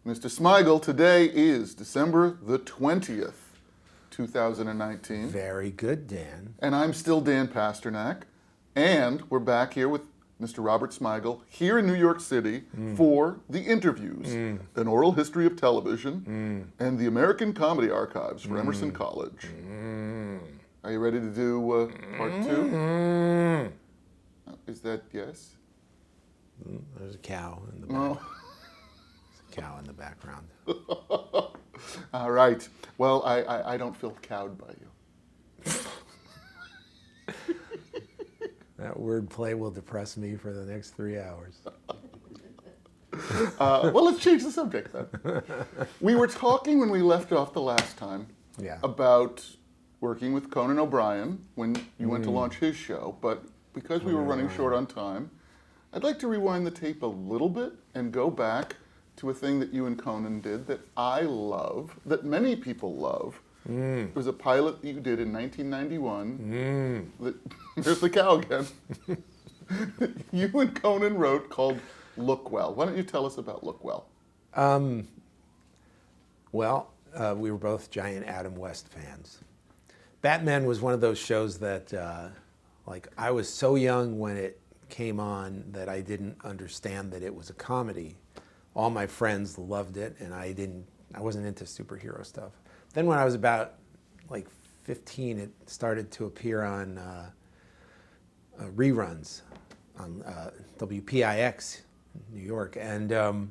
Mr. Smigel, today is December the 20th, 2019. Very good, Dan. And I'm still Dan Pasternak. And we're back here with Mr. Robert Smigel here in New York City for The Interviews, an oral history of television, and the American Comedy Archives for Emerson College. Are you ready to do part two? Is that yes? There's a cow in the background. There's a cow in the background. All right. Well, I don't feel cowed by you. That wordplay will depress me for the next 3 hours. Well, let's change the subject then. We were talking when we left off the last time about working with Conan O'Brien when you went to launch his show, but because we were running short on time, I'd like to rewind the tape a little bit and go back to a thing that you and Conan did that I love, that many people love. It was a pilot that you did in 1991. There's the cow again. You and Conan wrote called Look Well. Why don't you tell us about Look Well? We were both giant Adam West fans. Batman was one of those shows that, I was so young when it came on that I didn't understand that it was a comedy. All my friends loved it, and I wasn't into superhero stuff. Then when I was about 15, it started to appear on reruns on WPIX in New York, and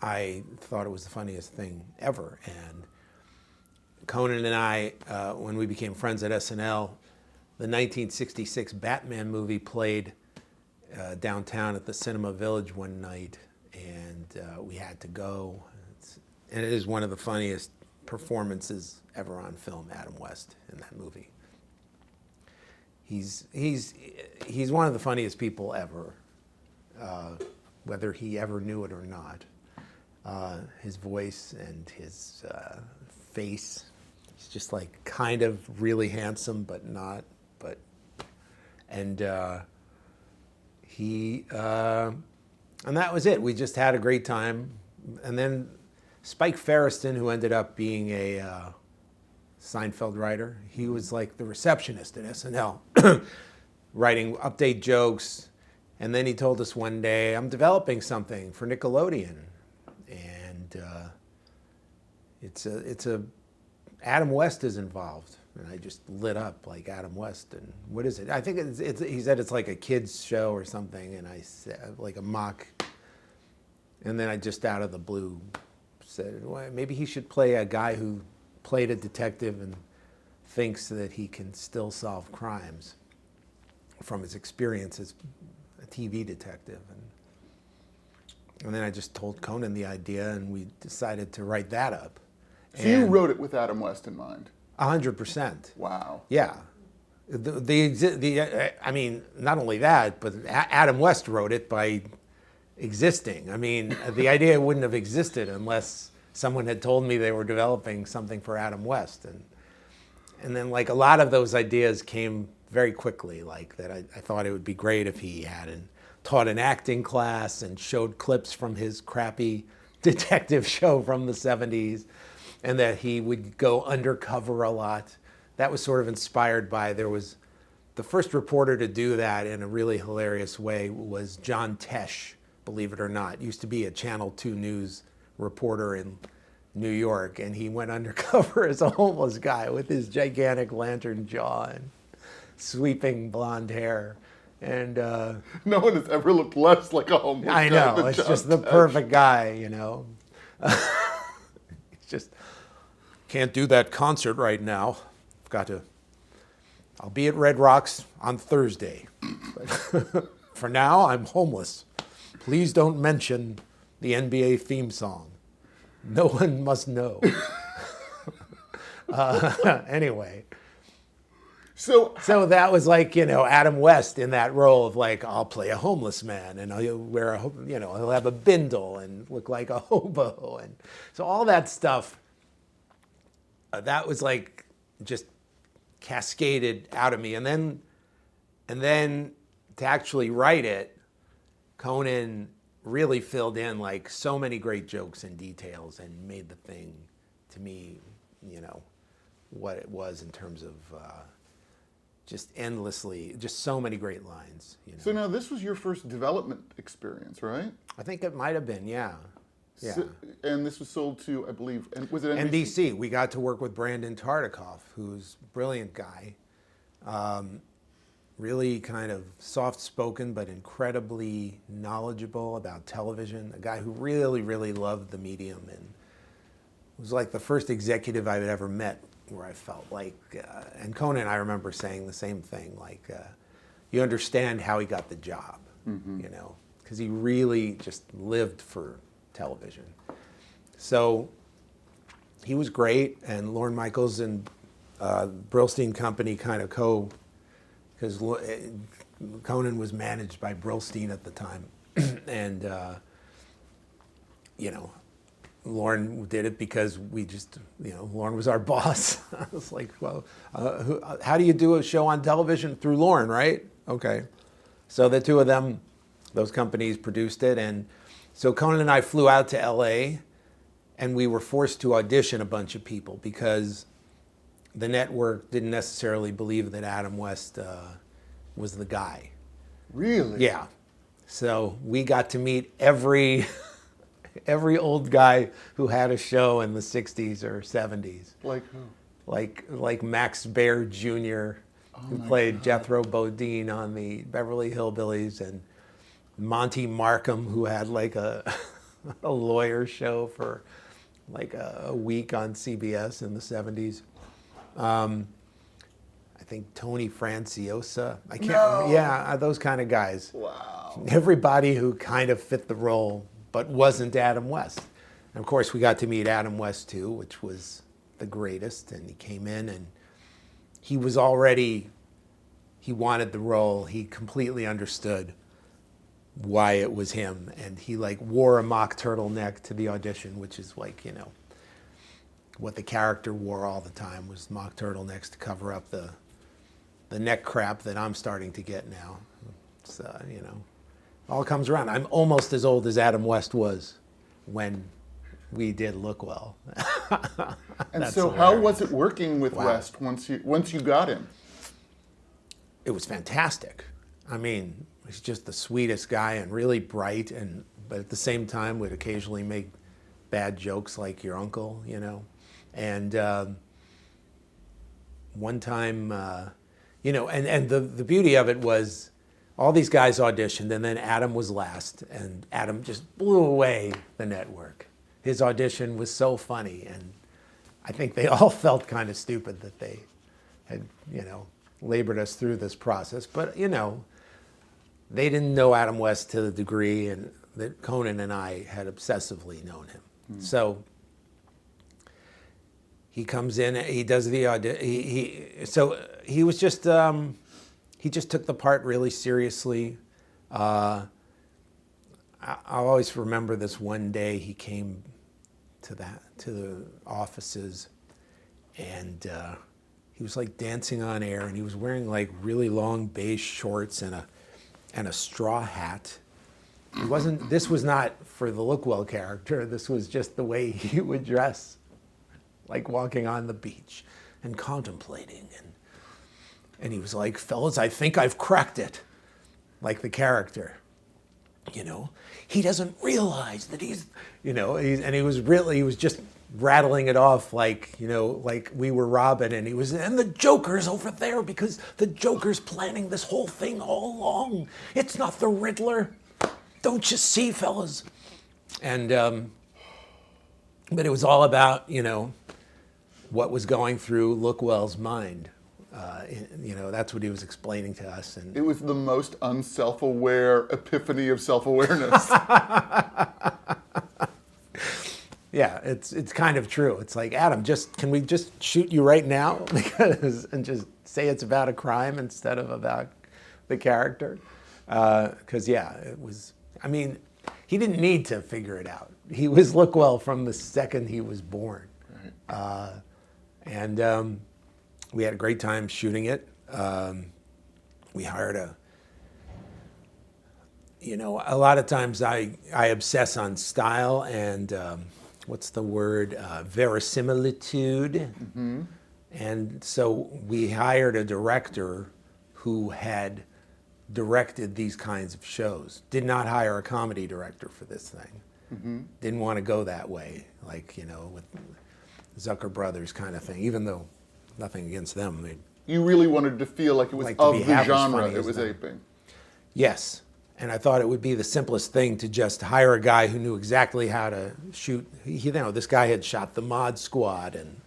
I thought it was the funniest thing ever. And Conan and I, when we became friends at SNL, the 1966 Batman movie played downtown at the Cinema Village one night, and we had to go. And it is one of the funniest performances ever on film, Adam West, in that movie. He's one of the funniest people ever, whether he ever knew it or not. His voice and his face, he's just kind of really handsome, but not. And that was it. We just had a great time. And then Spike Feresten, who ended up being a Seinfeld writer, he was the receptionist at SNL, writing update jokes. And then he told us one day, I'm developing something for Nickelodeon. And Adam West is involved. And I just lit up like Adam West. And what is it? I think he said it's like a kid's show or something. And I said, like a mock. And then I just out of the blue said, well, maybe he should play a guy who played a detective and thinks that he can still solve crimes from his experience as a TV detective. And then I just told Conan the idea, and we decided to write that up. So you wrote it with Adam West in mind? 100%. Wow. Yeah. I mean, not only that, but Adam West wrote it by existing. I mean, the idea wouldn't have existed unless someone had told me they were developing something for Adam West. And then a lot of those ideas came very quickly, that I thought it would be great if he had taught an acting class and showed clips from his crappy detective show from the 70s, and that he would go undercover a lot. That was sort of inspired by, there was the first reporter to do that in a really hilarious way was John Tesh, believe it or not. Used to be a Channel 2 News reporter in New York, and he went undercover as a homeless guy with his gigantic lantern jaw and sweeping blonde hair. And no one has ever looked less like a homeless guy. I know, it's John just the Tesh. perfect guy, It's just, can't do that concert right now. I'll be at Red Rocks on Thursday. But for now, I'm homeless. Please don't mention the NBA theme song. No one must know. Anyway. So that was Adam West in that role of I'll play a homeless man, and I'll wear he'll have a bindle and look like a hobo. And so all that stuff, that was just cascaded out of me. And then to actually write it, Conan really filled in like so many great jokes and details and made the thing, to me, what it was in terms of just endlessly, just so many great lines. So now this was your first development experience, right? I think it might have been, yeah. Yeah. So, and this was sold to, I believe, and was it NBC? NBC. We got to work with Brandon Tartikoff, who's a brilliant guy. Really kind of soft-spoken, but incredibly knowledgeable about television. A guy who really, really loved the medium, and was like the first executive I've ever met where I felt like, and Conan, I remember saying the same thing, like, you understand how he got the job, because he really just lived for television. So he was great, and Lorne Michaels and Brillstein Company kind of because Conan was managed by Brillstein at the time, and Lorne did it because we just, Lorne was our boss. I was like, well, how do you do a show on television? Through Lorne, right? Okay. So the two of them, those companies produced it, and so Conan and I flew out to LA, and we were forced to audition a bunch of people because the network didn't necessarily believe that Adam West was the guy. Really? Yeah. So we got to meet every old guy who had a show in the 60s or 70s. Like who? Like Max Baer Jr., who played Jethro Bodine on the Beverly Hillbillies, and Monty Markham, who had like a lawyer show for like a week on CBS in the 70s. I think Tony Franciosa. I can't remember. Yeah, those kind of guys. Wow. Everybody who kind of fit the role, but wasn't Adam West. And of course, we got to meet Adam West too, which was the greatest. And he came in, and he was already, he wanted the role. He completely understood why it was him. And he like wore a mock turtleneck to the audition, which is like, what the character wore all the time was mock turtlenecks to cover up the neck crap that I'm starting to get now. It's, all comes around. I'm almost as old as Adam West was when we did Look Well. And so hilarious. How was it working with West once you got him? It was fantastic. I mean, he's just the sweetest guy and really bright, but at the same time would occasionally make bad jokes like your uncle, And one time, and the beauty of it was all these guys auditioned, and then Adam was last, and Adam just blew away the network. His audition was so funny, and I think they all felt kind of stupid that they had, labored us through this process. But, they didn't know Adam West to the degree and that Conan and I had obsessively known him. So he comes in, he does the audition. So he was just, he just took the part really seriously. I'll always remember this one day he came to the offices, and he was like dancing on air, and he was wearing like really long beige shorts and a straw hat. This was not for the Look Well character. This was just the way he would dress, like walking on the beach and contemplating. And he was like, fellas, I think I've cracked it. Like the character, He doesn't realize that he's, and he was just rattling it off like we were Robin, and and the Joker's over there because the Joker's planning this whole thing all along. It's not the Riddler. Don't you see, fellas? And, but it was all about, what was going through Look Well's mind. That's what he was explaining to us. And it was the most unself-aware epiphany of self-awareness. Yeah, it's kind of true. It's like, Adam, can we just shoot you right now? And just say it's about a crime instead of about the character? Because, it was, he didn't need to figure it out. He was Look Well from the second he was born. Right. And we had a great time shooting it. We hired you know, a lot of times I obsess on style and what's the word? Verisimilitude. Mm-hmm. And so we hired a director who had directed these kinds of shows. Did not hire a comedy director for this thing. Mm-hmm. Didn't want to go that way, like, you know, with Zucker Brothers kind of thing, even though nothing against them. You really wanted to feel like it was of the genre it was aping. Yes. And I thought it would be the simplest thing to just hire a guy who knew exactly how to shoot. You know, this guy had shot the Mod Squad, and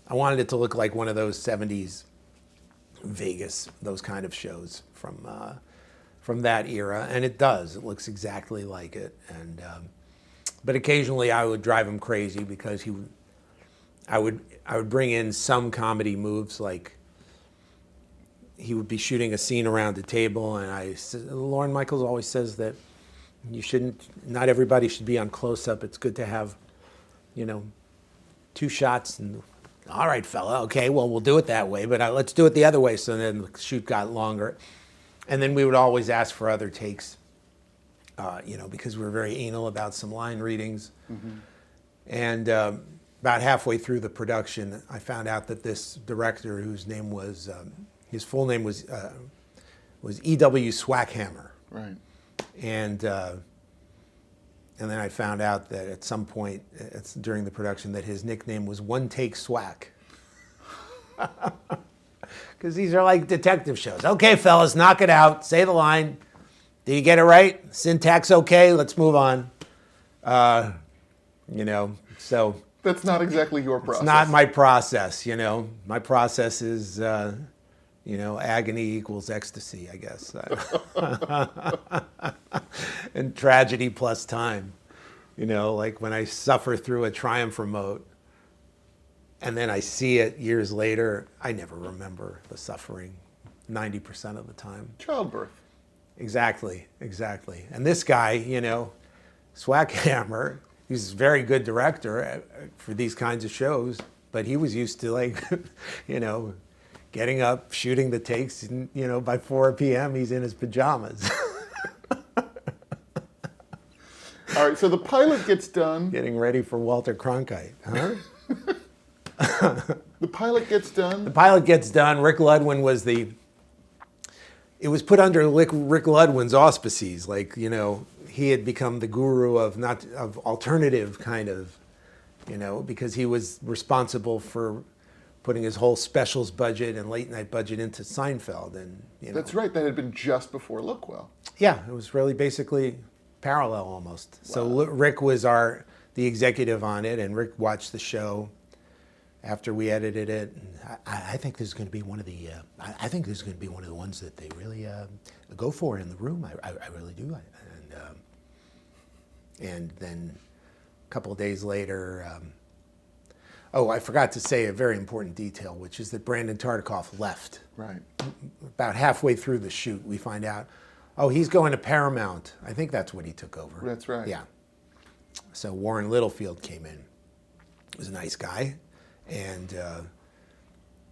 I wanted it to look like one of those 70s Vegas, those kind of shows from that era. And it does. It looks exactly like it. And but occasionally I would drive him crazy because I would bring in some comedy moves, like he would be shooting a scene around a table, and Lorne Michaels always says that not everybody should be on close-up. It's good to have, you know, 2 shots, and all right, fella, okay, well, we'll do it that way, but let's do it the other way. So then the shoot got longer. And then we would always ask for other takes, you know, because we were very anal about some line readings. Mm-hmm. And about halfway through the production, I found out that this director, whose name was, his full name was E.W. Swackhammer. Right. And then I found out that at some point during the production that his nickname was One Take Swack. Because these are like detective shows. Okay, fellas, knock it out. Say the line. Did you get it right? Syntax okay? Let's move on. You know, so... That's not exactly your process. It's not my process, you know. My process is, you know, agony equals ecstasy, I guess. And tragedy plus time. You know, like when I suffer through a Triumph remote and then I see it years later, I never remember the suffering 90% of the time. Childbirth. Exactly. And this guy, you know, Swackhammer, he's a very good director for these kinds of shows, but he was used to, like, you know, getting up, shooting the takes, and, you know, by 4 p.m. he's in his pajamas. All right, so the pilot gets done. Getting ready for Walter Cronkite, huh? The pilot gets done. The pilot gets done. Rick Ludwin was it was put under Rick Ludwin's auspices. Like, you know, he had become the guru of alternative kind of, you know, because he was responsible for putting his whole specials budget and late night budget into Seinfeld. And, you know. That's right. That had been just before Lookwell. Yeah, it was really basically parallel almost. Wow. So Rick was the executive on it, and Rick watched the show after we edited it. And I think this is going to be one of the. I think this is going to be one of the ones that they really go for in the room. I really do. And then a couple of days later. I forgot to say a very important detail, which is that Brandon Tartikoff left. Right. About halfway through the shoot, we find out, he's going to Paramount. I think that's what he took over. That's right. Yeah. So Warren Littlefield came in. He was a nice guy. And,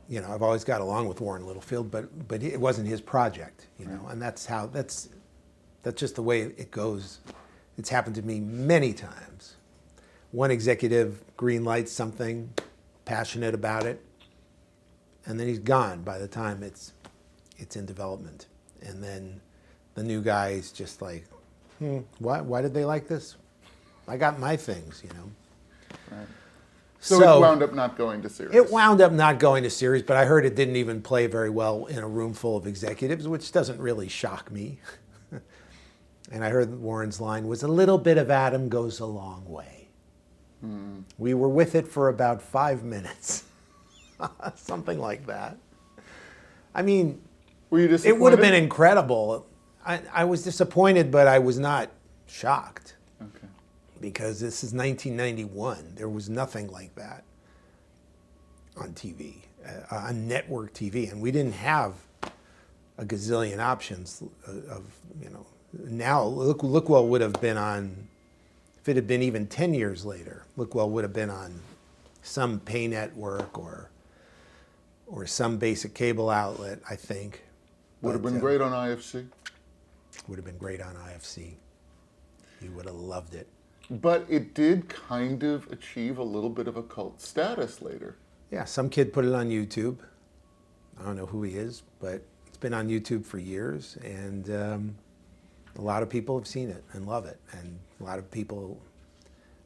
you know, I've always got along with Warren Littlefield, but it wasn't his project, you know. And that's just the way it goes. It's happened to me many times. One executive green lights something, passionate about it, and then he's gone by the time it's in development. And then the new guy is just like, why did they like this? I got my things, you know. Right. So it wound up not going to series. It wound up not going to series, but I heard it didn't even play very well in a room full of executives, which doesn't really shock me. And I heard Warren's line was, a little bit of Adam goes a long way. We were with it for about 5 minutes. Something like that. I mean, were you disappointed? It would have been incredible. I was disappointed, but I was not shocked. Okay. Because this is 1991. There was nothing like that on TV, on network TV. And we didn't have a gazillion options of, you know. Now, Lookwell would have been on, if it had been even 10 years later, Lookwell would have been on some pay network or some basic cable outlet, I think. Would have been great on IFC. Would have been great on IFC. He would have loved it. But it did kind of achieve a little bit of a cult status later. Yeah, some kid put it on YouTube. I don't know who he is, but it's been on YouTube for years, and a lot of people have seen it and love it, and a lot of people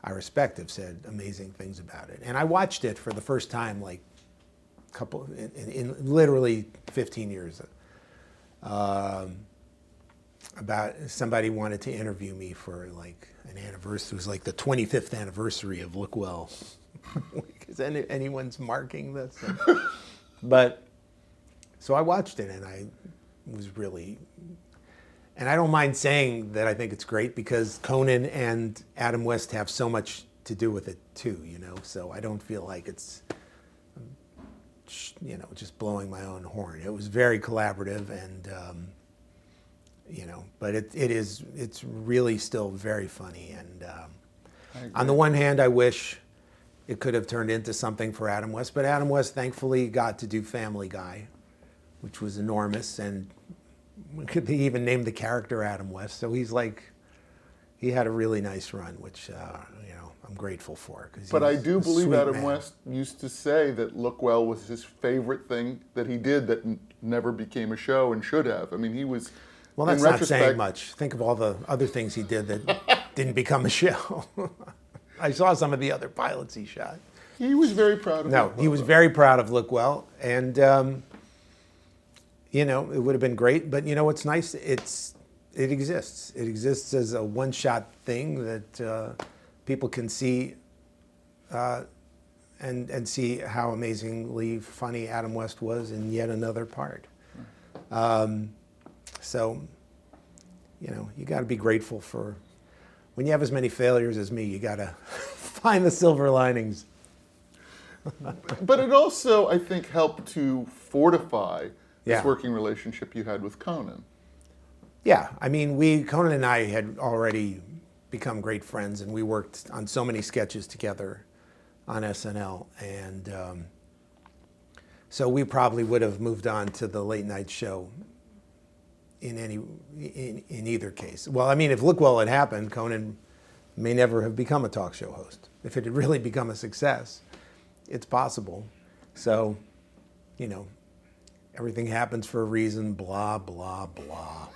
I respect have said amazing things about it. And I watched it for the first time like in literally 15 years. About somebody wanted to interview me for like an anniversary. It was like the 25th anniversary of Look Well. Is anyone's marking this? But so I watched it, and I was really, and I don't mind saying that I think it's great because Conan and Adam West have so much to do with it too, you know. So I don't feel like it's, you know, just blowing my own horn. It was very collaborative, and you know, but it's really still very funny. And on the one hand, I wish it could have turned into something for Adam West, but Adam West thankfully got to do Family Guy, which was enormous, and they even named the character Adam West. So he's like, he had a really nice run, which you know, I'm grateful for. But I do believe Adam man. West used to say that Look Well was his favorite thing that he did that never became a show and should have. I mean, he was. Well, that's not saying much. Think of all the other things he did that didn't become a show. I saw some of the other pilots he shot. He was very proud of No, he was very proud of Look Well, and you know, it would have been great. But you know what's nice? It exists. It exists as a one-shot thing that people can see and see how amazingly funny Adam West was in yet another part. So, you know, you got to be grateful for, when you have as many failures as me, you got to find the silver linings. But it also, I think, helped to fortify this Yeah. working relationship you had with Conan. Yeah, I mean, Conan and I had already become great friends, and we worked on so many sketches together on SNL, and so we probably would have moved on to the late night show in either case. Well, I mean, if Look Well had happened, Conan may never have become a talk show host. If it had really become a success, it's possible. So, you know, everything happens for a reason, blah, blah, blah.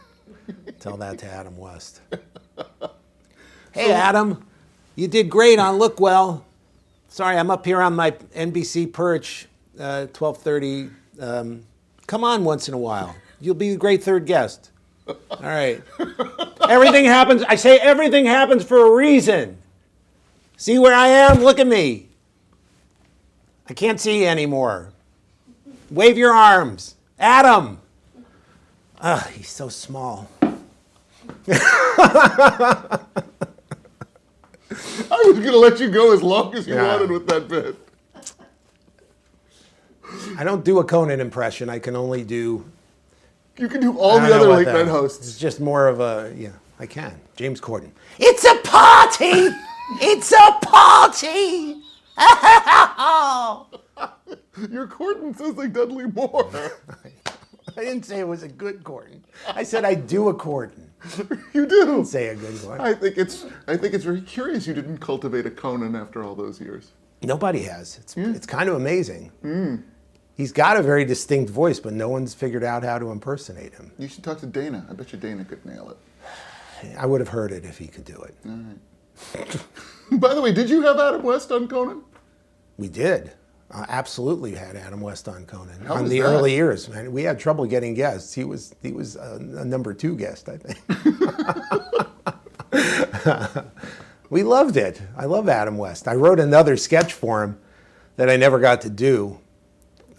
Tell that to Adam West. Hey, Adam, you did great on Look Well. Sorry, I'm up here on my NBC perch, 12:30. Come on once in a while. You'll be a great third guest. All right. Everything happens, I say everything happens for a reason. See where I am? Look at me. I can't see you anymore. Wave your arms. Adam. Ugh, he's so small. I was going to let you go as long as you wanted with that bit. I don't do a Conan impression. I can only do... You can do all the other late night hosts. It's just more of a, yeah, I can. James Corden. It's a party! It's a party! Your Corden sounds like Dudley Moore. I didn't say it was a good Corden. I said I do a Corden. You do. I didn't say a good one. I think it's very curious you didn't cultivate a Conan after all those years. Nobody has. It's kind of amazing. He's got a very distinct voice, but no one's figured out how to impersonate him. You should talk to Dana. I bet you Dana could nail it. I would have heard it if he could do it. All right. By the way, did you have Adam West on Conan? We did. Absolutely had Adam West on Conan. How on was the that? early years, man. We had trouble getting guests. He was a number 2 guest, I think. We loved it. I love Adam West. I wrote another sketch for him that I never got to do.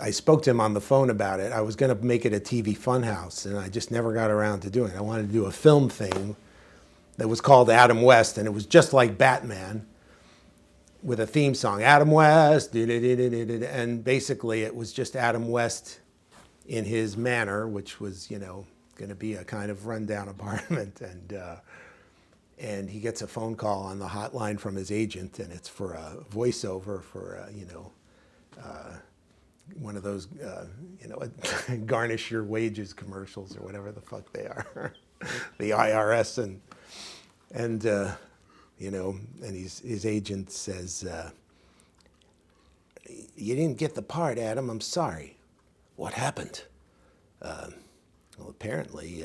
I spoke to him on the phone about it. I was going to make it a TV funhouse, and I just never got around to doing it. I wanted to do a film thing that was called Adam West, and it was just like Batman with a theme song, Adam West, and basically it was just Adam West in his manner, which was, you know, going to be a kind of rundown apartment, and he gets a phone call on the hotline from his agent, and it's for a voiceover for, you know, one of those, you know, garnish your wages commercials or whatever the fuck they are. the IRS, and and his agent says, "You didn't get the part, Adam. I'm sorry. What happened?" Well, apparently,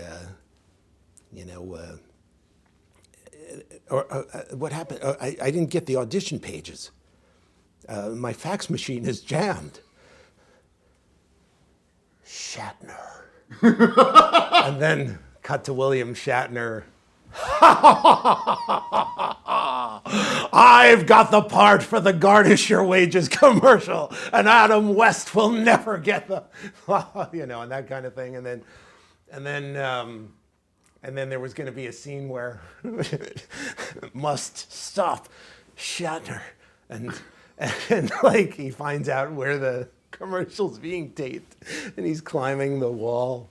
what happened? I didn't get the audition pages. My fax machine is jammed. Shatner. And then cut to William Shatner. I've got the part for the Garnish Your Wages commercial, and Adam West will never get the, and that kind of thing. And then there was going to be a scene where must stop Shatner, and like he finds out where the commercial's being taped, and he's climbing the wall,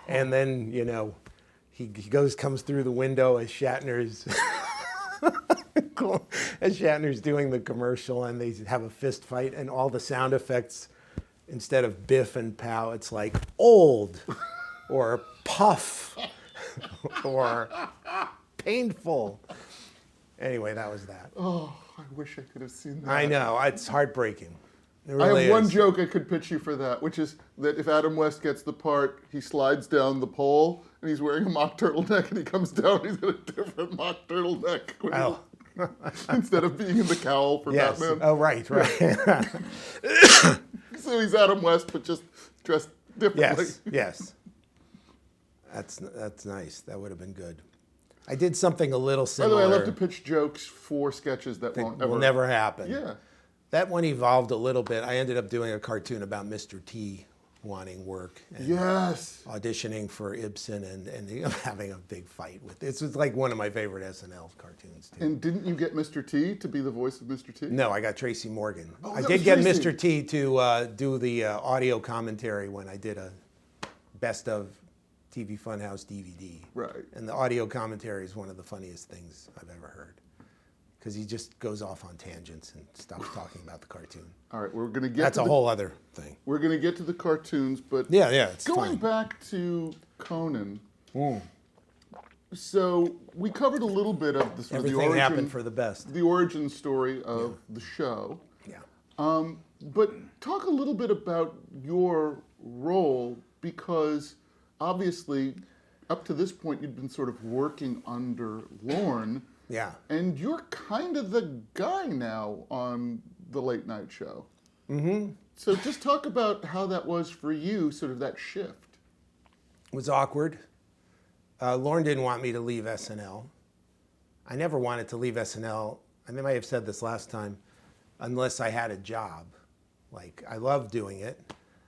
and then he comes through the window as Shatner's doing the commercial, and they have a fist fight, and all the sound effects, instead of biff and pow, it's like old or puff or painful. Anyway, that was that. Oh, I wish I could have seen that. I know, it's heartbreaking. It I really have one is. joke I could pitch you for that, which is that if Adam West gets the part, he slides down the pole, and he's wearing a mock turtleneck, and he comes down, he's in a different mock turtleneck. Oh. Instead of being in the cowl for Yes. Batman. Oh, right. So he's Adam West, but just dressed differently. Yes. That's nice. That would have been good. I did something a little By the similar. way, I love to pitch jokes for sketches that won't ever... will never happen. Yeah. That one evolved a little bit. I ended up doing a cartoon about Mr. T wanting work and Yes. auditioning for Ibsen and having a big fight with it. It's like one of my favorite SNL cartoons, too. And didn't you get Mr. T to be the voice of Mr. T? No, I got Tracy Morgan. Oh, I that did was get Tracy. Mr. T to do the audio commentary when I did a best of TV Funhouse DVD. Right. And the audio commentary is one of the funniest things I've ever heard, because he just goes off on tangents and stops talking about the cartoon. All right, we're going to get That's to a whole other thing. We're going to get to the cartoons, but Yeah, it's going fine. back to Conan. So we covered a little bit of the sort of the Everything origin, happened for the best. the origin story of the show. Yeah. But talk a little bit about your role, because obviously up to this point you'd been sort of working under Lorne. Yeah. And you're kind of the guy now on the late night show. Mm-hmm. So just talk about how that was for you, sort of that shift. It was awkward. Lorne didn't want me to leave SNL. I never wanted to leave SNL. I might have said this last time, unless I had a job. Like, I loved doing it.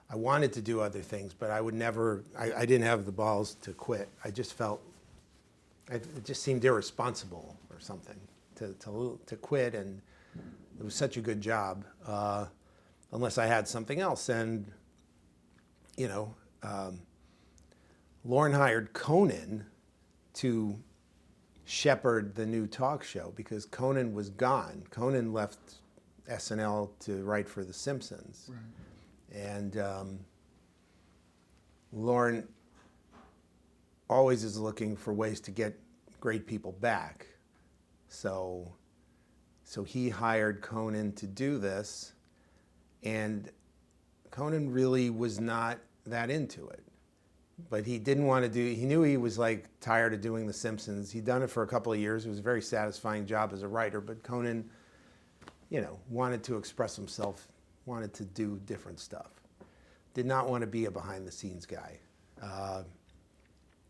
I wanted to do other things, but I would never, I didn't have the balls to quit. I just felt, it just seemed irresponsible or something to quit, and it was such a good job, unless I had something else. And, Lorne hired Conan to shepherd the new talk show because Conan was gone. Conan left SNL to write for The Simpsons. Right. And Lorne always is looking for ways to get great people back. So he hired Conan to do this, and Conan really was not that into it. But he didn't want to he knew he was like tired of doing The Simpsons. He'd done it for a couple of years. It was a very satisfying job as a writer, but Conan, wanted to express himself, wanted to do different stuff. Did not want to be a behind the scenes guy,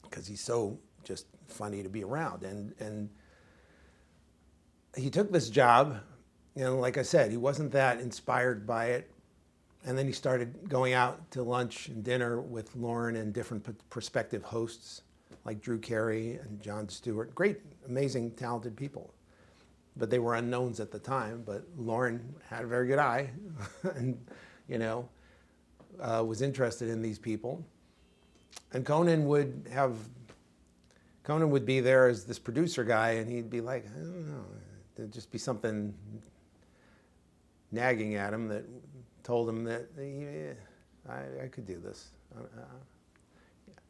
because he's so just funny to be around. And he took this job, like I said, he wasn't that inspired by it. And then he started going out to lunch and dinner with Lorne and different prospective hosts like Drew Carey and Jon Stewart. Great, amazing, talented people. But they were unknowns at the time. But Lorne had a very good eye and, was interested in these people. And Conan would be there as this producer guy, and he'd be like, I don't know, there'd just be something nagging at him that told him that I could do this.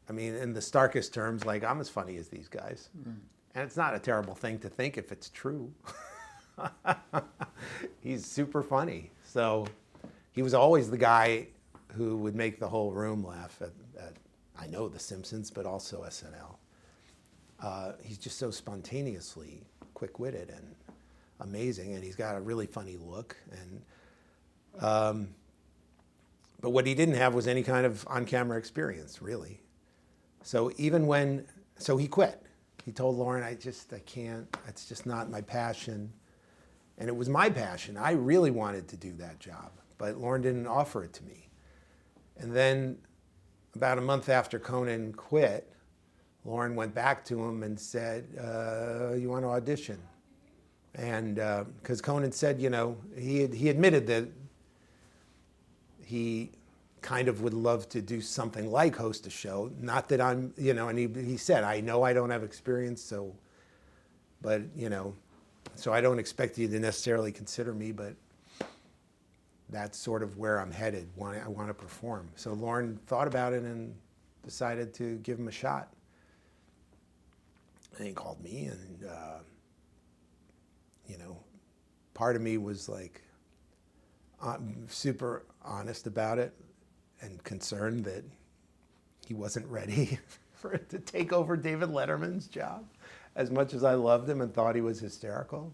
I mean, in the starkest terms, like, I'm as funny as these guys. And it's not a terrible thing to think if it's true. He's super funny. So he was always the guy who would make the whole room laugh at I know The Simpsons, but also SNL. He's just so spontaneously quick-witted and amazing, and he's got a really funny look. And but what he didn't have was any kind of on-camera experience, really. So so he quit. He told Lauren, I can't, it's just not my passion. And it was my passion. I really wanted to do that job, but Lauren didn't offer it to me. And then about a month after Conan quit, Lauren went back to him and said, you want to audition? And because Conan said, he admitted that he kind of would love to do something like host a show. Not that I'm, and he said, I know I don't have experience, so I don't expect you to necessarily consider me, but that's sort of where I'm headed. I want to perform. So Lauren thought about it and decided to give him a shot. And he called me, and part of me was like super honest about it and concerned that he wasn't ready for it to take over David Letterman's job. As much as I loved him and thought he was hysterical,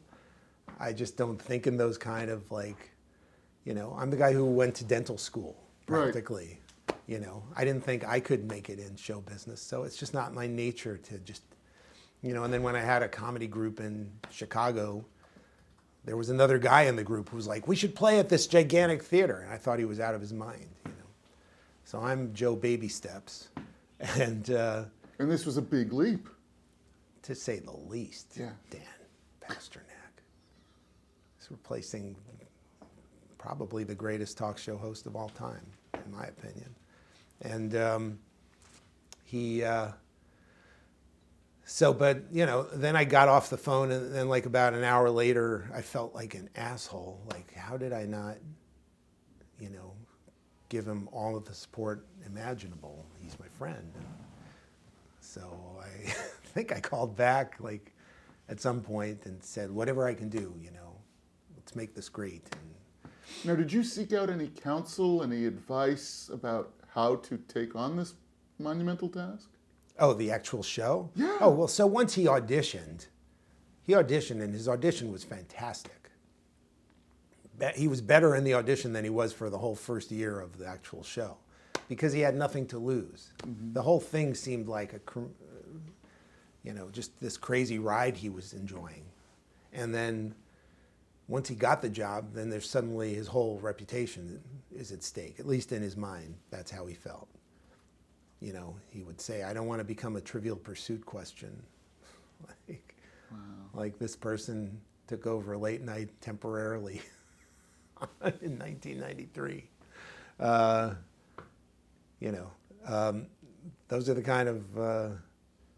I just don't think in those kind of I'm the guy who went to dental school practically. Right. I didn't think I could make it in show business, so it's just not my nature to just, and then when I had a comedy group in Chicago, there was another guy in the group who was like, we should play at this gigantic theater, and I thought he was out of his mind, So I'm Joe Baby Steps, and this was a big leap, to say the least. Yeah. Dan Pasternak. He's replacing probably the greatest talk show host of all time, in my opinion. And then I got off the phone, and then like about an hour later, I felt like an asshole. Like, how did I not, give him all of the support imaginable? He's my friend. So I think I called back like at some point and said, whatever I can do, let's make this great. And now, did you seek out any counsel, any advice about how to take on this monumental task? Oh, the actual show? Yeah. Oh, well, so once he auditioned, and his audition was fantastic. He was better in the audition than he was for the whole first year of the actual show, because he had nothing to lose. Mm-hmm. The whole thing seemed like just this crazy ride he was enjoying. And then once he got the job, then there's suddenly his whole reputation is at stake, at least in his mind. That's how he felt. He would say, I don't want to become a Trivial Pursuit question. Like this person took over late night temporarily in 1993. Those are the kind of,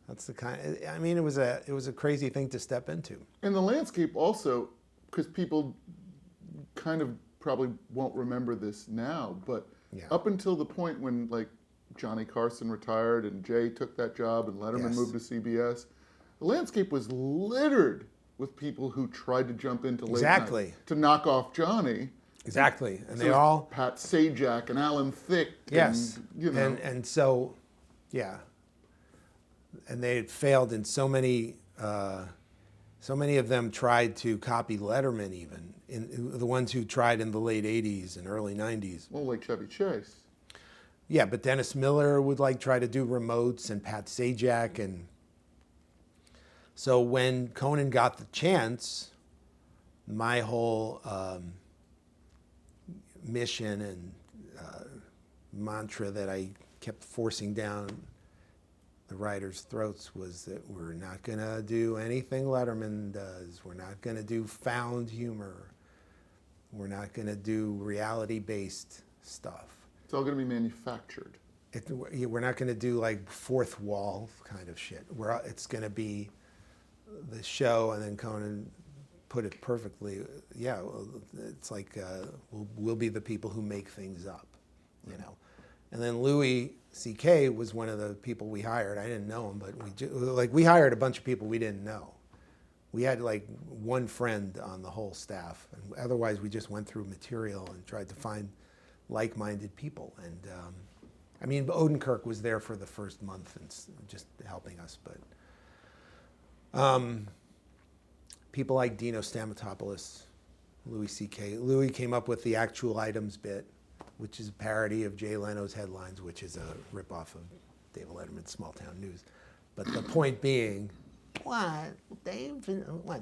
it was a crazy thing to step into. And the landscape also, because people kind of probably won't remember this now, but up until the point when Johnny Carson retired and Jay took that job and Letterman moved to CBS, the landscape was littered with people who tried to jump into late night to knock off Johnny. Exactly, and so they all Pat Sajak and Alan Thicke. Yes, and and so, and they had failed in so many. So many of them tried to copy Letterman, even the ones who tried in the late '80s and early '90s. Well, like Chevy Chase. Yeah, but Dennis Miller would try to do remotes, and Pat Sajak, and so when Conan got the chance, my whole mission and mantra that I kept forcing down the writers' throats was that we're not going to do anything Letterman does. We're not going to do found humor. We're not going to do reality-based stuff. It's all going to be manufactured. We're not going to do fourth wall kind of shit. It's going to be the show, and then Conan put it perfectly. Yeah, it's we'll be the people who make things up, And then Louis C.K. was one of the people we hired. I didn't know him, but we hired a bunch of people we didn't know. We had like one friend on the whole staff, and otherwise we just went through material and tried to find like-minded people. And I mean, Odenkirk was there for the first month and just helping us, but people like Dino Stamatopoulos, Louis C.K. Louis came up with the actual items bit, which is a parody of Jay Leno's Headlines, which is a ripoff of David Letterman's Small Town News. But the point being, what?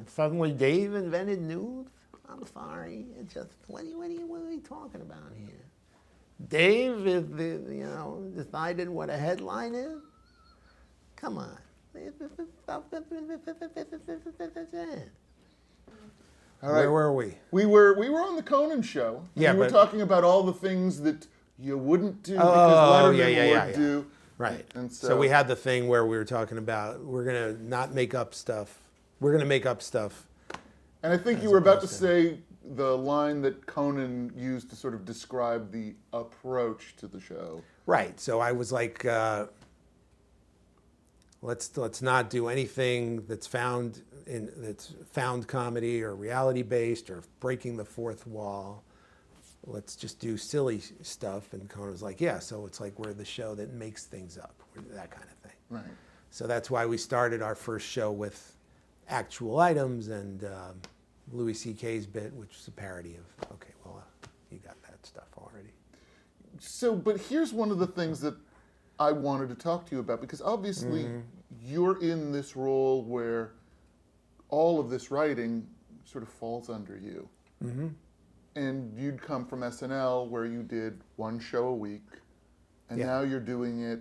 Suddenly Dave invented news? I'm sorry. It's just, what are we talking about here? Dave is decided what a headline is? Come on. All right. Where were we? We were on the Conan show. Yeah, we were talking about all the things that you wouldn't do because Letterman would do. Right. And so we had the thing where we were talking about we're going to not make up stuff. We're going to make up stuff. And I think you were about to say the line that Conan used to sort of describe the approach to the show. Right. So I was like, let's not do anything that's found comedy or reality based or breaking the fourth wall. Let's just do silly stuff. And Conan was like, yeah, so it's like we're the show that makes things up, that kind of thing. Right. So that's why we started our first show with actual items and Louis C.K.'s bit, which is a parody of, okay, well, you got that stuff already. So, but here's one of the things that I wanted to talk to you about, because obviously you're in this role where all of this writing sort of falls under you. Mm-hmm. And you'd come from SNL where you did one show a week, and now you're doing it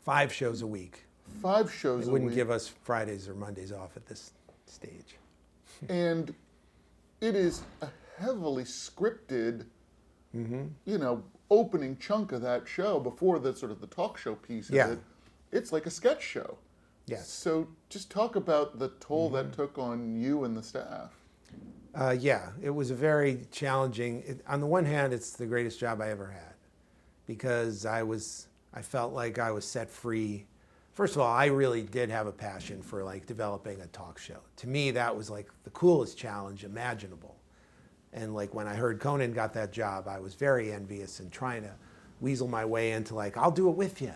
5 shows a week. 5 shows a week. They wouldn't give us Fridays or Mondays off at this stage. And it is a heavily scripted, opening chunk of that show before the sort of the talk show piece of it. It's like a sketch show. Yes. So just talk about the toll that took on you and the staff. It was a very challenging. On the one hand, it's the greatest job I ever had because I felt like I was set free. First of all, I really did have a passion for like developing a talk show. To me, that was like the coolest challenge imaginable. And like when I heard Conan got that job, I was very envious and trying to weasel my way into like, I'll do it with you,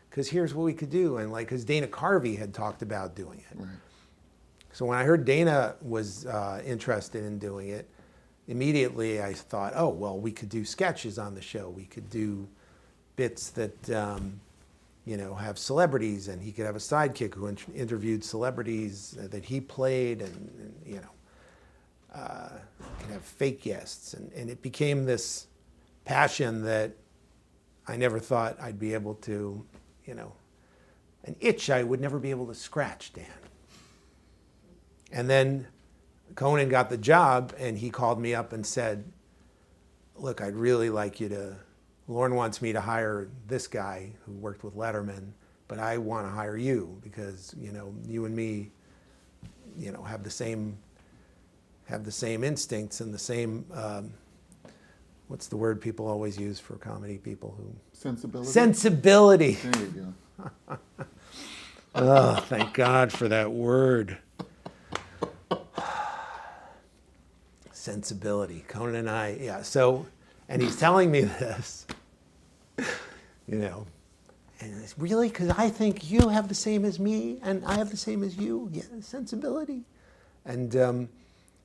because here's what we could do. And like, because Dana Carvey had talked about doing it. Right. So when I heard Dana was interested in doing it, immediately I thought, oh, well, we could do sketches on the show. We could do bits that, have celebrities, and he could have a sidekick who interviewed celebrities that he played, and could have fake guests. And it became this passion that I never thought I'd be able to, an itch I would never be able to scratch, Dan. And then Conan got the job, and he called me up and said, look, I'd really like Lorne wants me to hire this guy who worked with Letterman, but I want to hire you because, you and me, have the same instincts and the same, what's the word people always use for comedy people who? Sensibility. Sensibility. There you go. Oh, thank God for that word. Sensibility. Conan and I, so, and he's telling me this, and it's really, because I think you have the same as me, and I have the same as you. Yeah, sensibility. And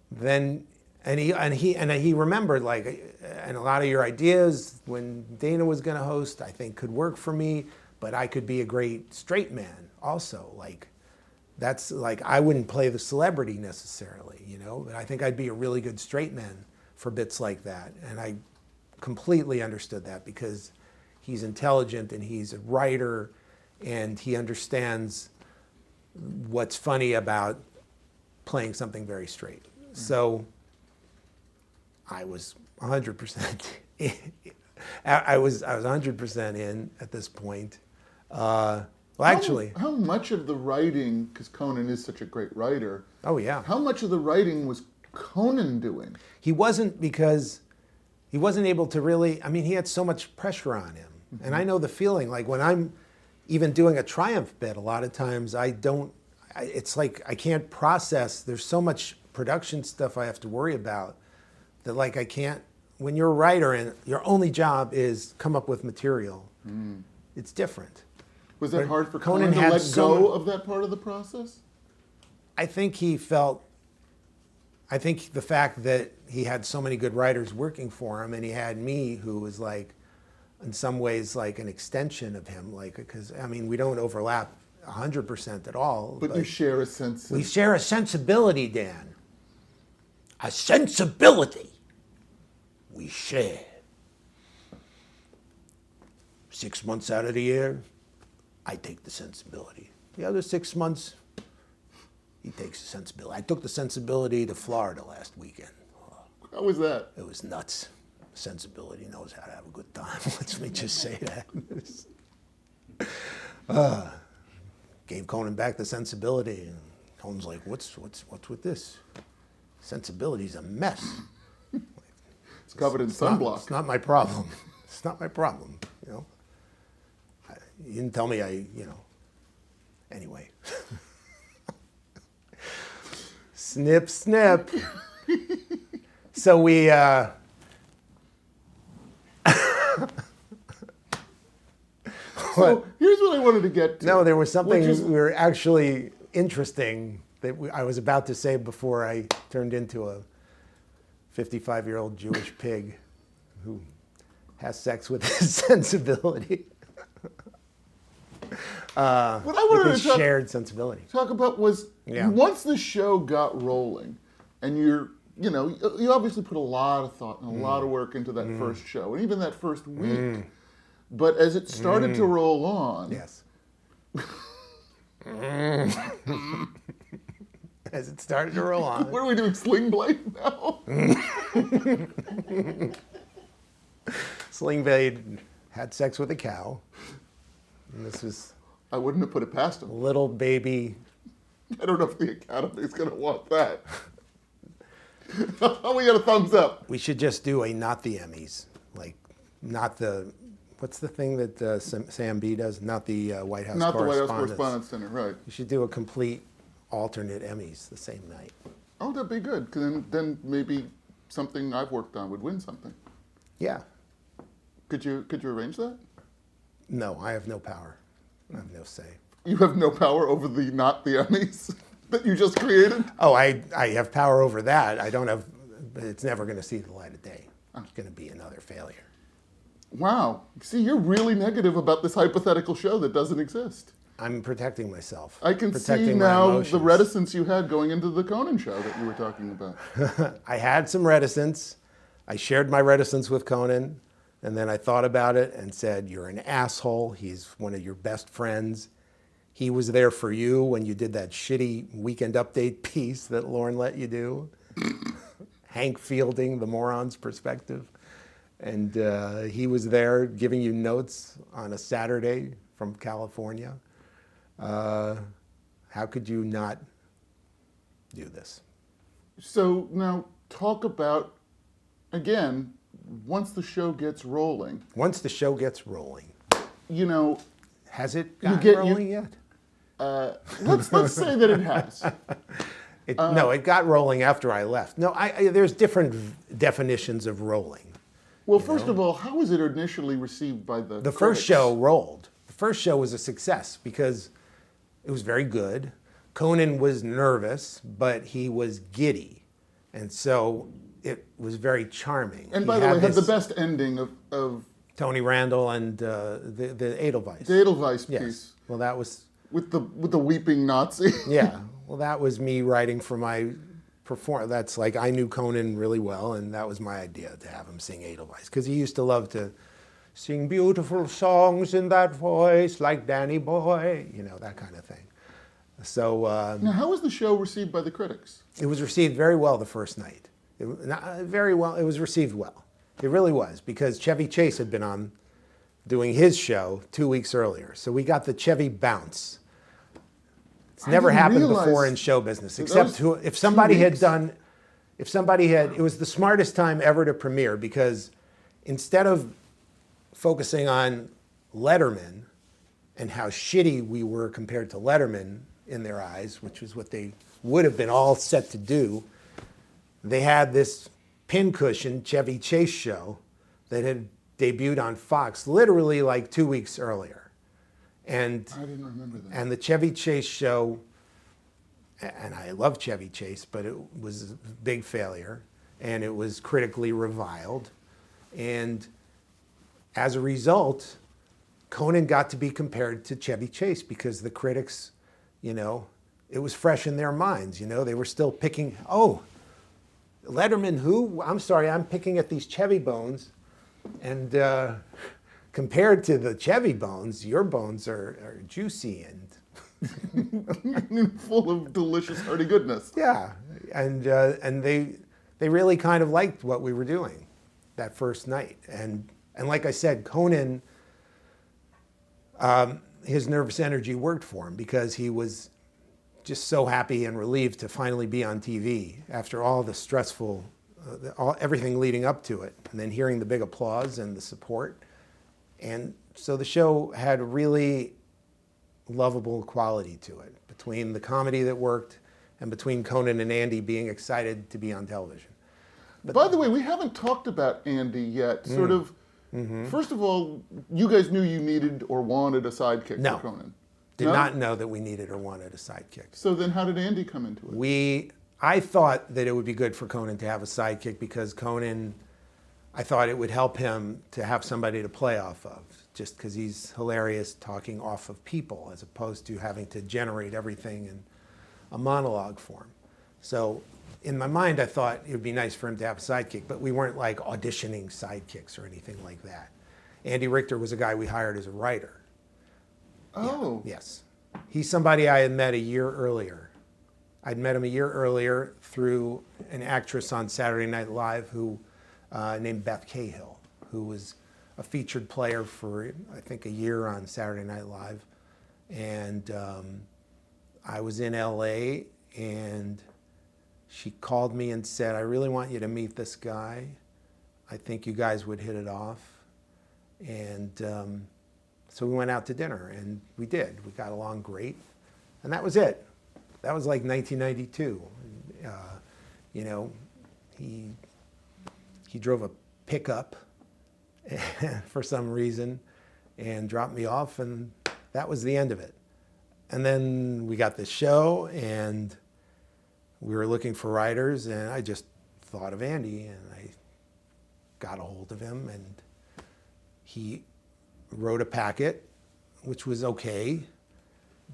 then, and he remembered, like, and a lot of your ideas when Dana was going to host, I think could work for me, but I could be a great straight man also, like. That's like, I wouldn't play the celebrity necessarily, but I think I'd be a really good straight man for bits like that. And I completely understood that because he's intelligent and he's a writer and he understands what's funny about playing something very straight. Mm-hmm. So I was 100% in. I was 100% in at this point. Well, actually, how much of the writing, because Conan is such a great writer. Oh yeah. How much of the writing was Conan doing? He wasn't, because he wasn't able to really. I mean, he had so much pressure on him And I know the feeling, like when I'm even doing a Triumph bit, a lot of times it's like I can't process, there's so much production stuff I have to worry about that like I can't, when you're a writer and your only job is come up with material, it's different. Was that hard for Conan to let go of that part of the process? I think the fact that he had so many good writers working for him, and he had me, who was like, in some ways, like an extension of him, like, because I mean, we don't overlap 100% at all. But you share a sense. We share a sensibility, Dan. A sensibility we share. 6 months out of the year, I take the sensibility. The other 6 months, he takes the sensibility. I took the sensibility to Florida last weekend. How was that? It was nuts. Sensibility knows how to have a good time. Let me just say that. Gave Conan back the sensibility, and Conan's like, "What's with this? Sensibility's a mess. It's covered in sunblock. It's not my problem. It's not my problem. You know. You didn't tell me Anyway." Snip, snip. So we. So here's what I wanted to get to. No, there was something actually interesting that I was about to say before I turned into a 55-year-old Jewish pig who has sex with his sensibility. What I wanted to shared sensibility. Talk about was once the show got rolling, and you obviously put a lot of thought and a lot of work into that first show, and even that first week. But as it started to roll on, yes. As it started to roll on. What are we doing, Sling Blade now? Sling Blade had sex with a cow. And this was... I wouldn't have put it past him. Little baby. I don't know if the Academy's going to want that. Oh, we got a thumbs up. We should just do a not the Emmys. Like, not the... What's the thing that Sam B does? Not the White House Correspondents'. Not the White House Correspondents' Center, right. You should do a complete alternate Emmys the same night. Oh, that'd be good, because then maybe something I've worked on would win something. Yeah. Could you arrange that? No, I have no power. I have no say. You have no power over the not the Emmys that you just created? Oh, I have power over that. I don't have, but it's never going to see the light of day. It's going to be another failure. Wow. See, you're really negative about this hypothetical show that doesn't exist. I'm protecting myself. I can see now the reticence you had going into the Conan show that you were talking about. I had some reticence. I shared my reticence with Conan, and then I thought about it and said, you're an asshole. He's one of your best friends. He was there for you when you did that shitty Weekend Update piece that Lauren let you do. Hank Fielding, the moron's perspective. And he was there giving you notes on a Saturday from California. How could you not do this? So now talk about, again, once the show gets rolling. Once the show gets rolling. You know. Has it gotten rolling yet? Let's say that it has. No, it got rolling after I left. No, there's different definitions of rolling. Well, first of all, how was it initially received by the critics? First show rolled. The first show was a success because it was very good. Conan was nervous, but he was giddy. And so it was very charming. And by the way, it had the best ending of Tony Randall and the Edelweiss. The Edelweiss piece. Yes. Well, that was... With the weeping Nazi. Yeah. Well, that was me writing for my perform. That's like, I knew Conan really well, and that was my idea, to have him sing Edelweiss, because he used to love to sing beautiful songs in that voice, like Danny Boy, that kind of thing. So now, how was the show received by the critics? It was received very well the first night. Very well. It was received well. It really was, because Chevy Chase had been on doing his show 2 weeks earlier, so we got the Chevy bounce. It's never happened before in show business, except if somebody had, it was the smartest time ever to premiere, because instead of focusing on Letterman and how shitty we were compared to Letterman in their eyes, which was what they would have been all set to do, they had this pincushion Chevy Chase show that had debuted on Fox literally like 2 weeks earlier. And I didn't remember that. And the Chevy Chase show, and I love Chevy Chase, but it was a big failure, and it was critically reviled. And as a result, Conan got to be compared to Chevy Chase because the critics, it was fresh in their minds. They were still picking, oh, Letterman who? I'm sorry, I'm picking at these Chevy bones. And compared to the Chevy bones, your bones are juicy and full of delicious, hearty goodness. Yeah, and they really kind of liked what we were doing that first night. And like I said, Conan, his nervous energy worked for him because he was just so happy and relieved to finally be on TV after all the stressful, everything leading up to it, and then hearing the big applause and the support. And so the show had a really lovable quality to it between the comedy that worked and between Conan and Andy being excited to be on television. But, by the way, we haven't talked about Andy yet. Sort of, first of all, you guys knew you needed or wanted a sidekick for Conan. Did not know that we needed or wanted a sidekick. So then how did Andy come into it? I thought that it would be good for Conan to have a sidekick because Conan, I thought it would help him to have somebody to play off of, just because he's hilarious talking off of people as opposed to having to generate everything in a monologue form. So in my mind, I thought it would be nice for him to have a sidekick, but we weren't like auditioning sidekicks or anything like that. Andy Richter was a guy we hired as a writer. Oh. Yeah, yes. He's somebody I had met a year earlier. I'd met him a year earlier through an actress on Saturday Night Live who named Beth Cahill, who was a featured player for, I think, a year on Saturday Night Live. And I was in LA and she called me and said, I really want you to meet this guy. I think you guys would hit it off. And so we went out to dinner, and we did. We got along great, and that was it. That was like 1992. He drove a pickup for some reason and dropped me off, and that was the end of it. And then we got this show, and we were looking for writers, and I just thought of Andy, and I got a hold of him, and he wrote a packet, which was okay,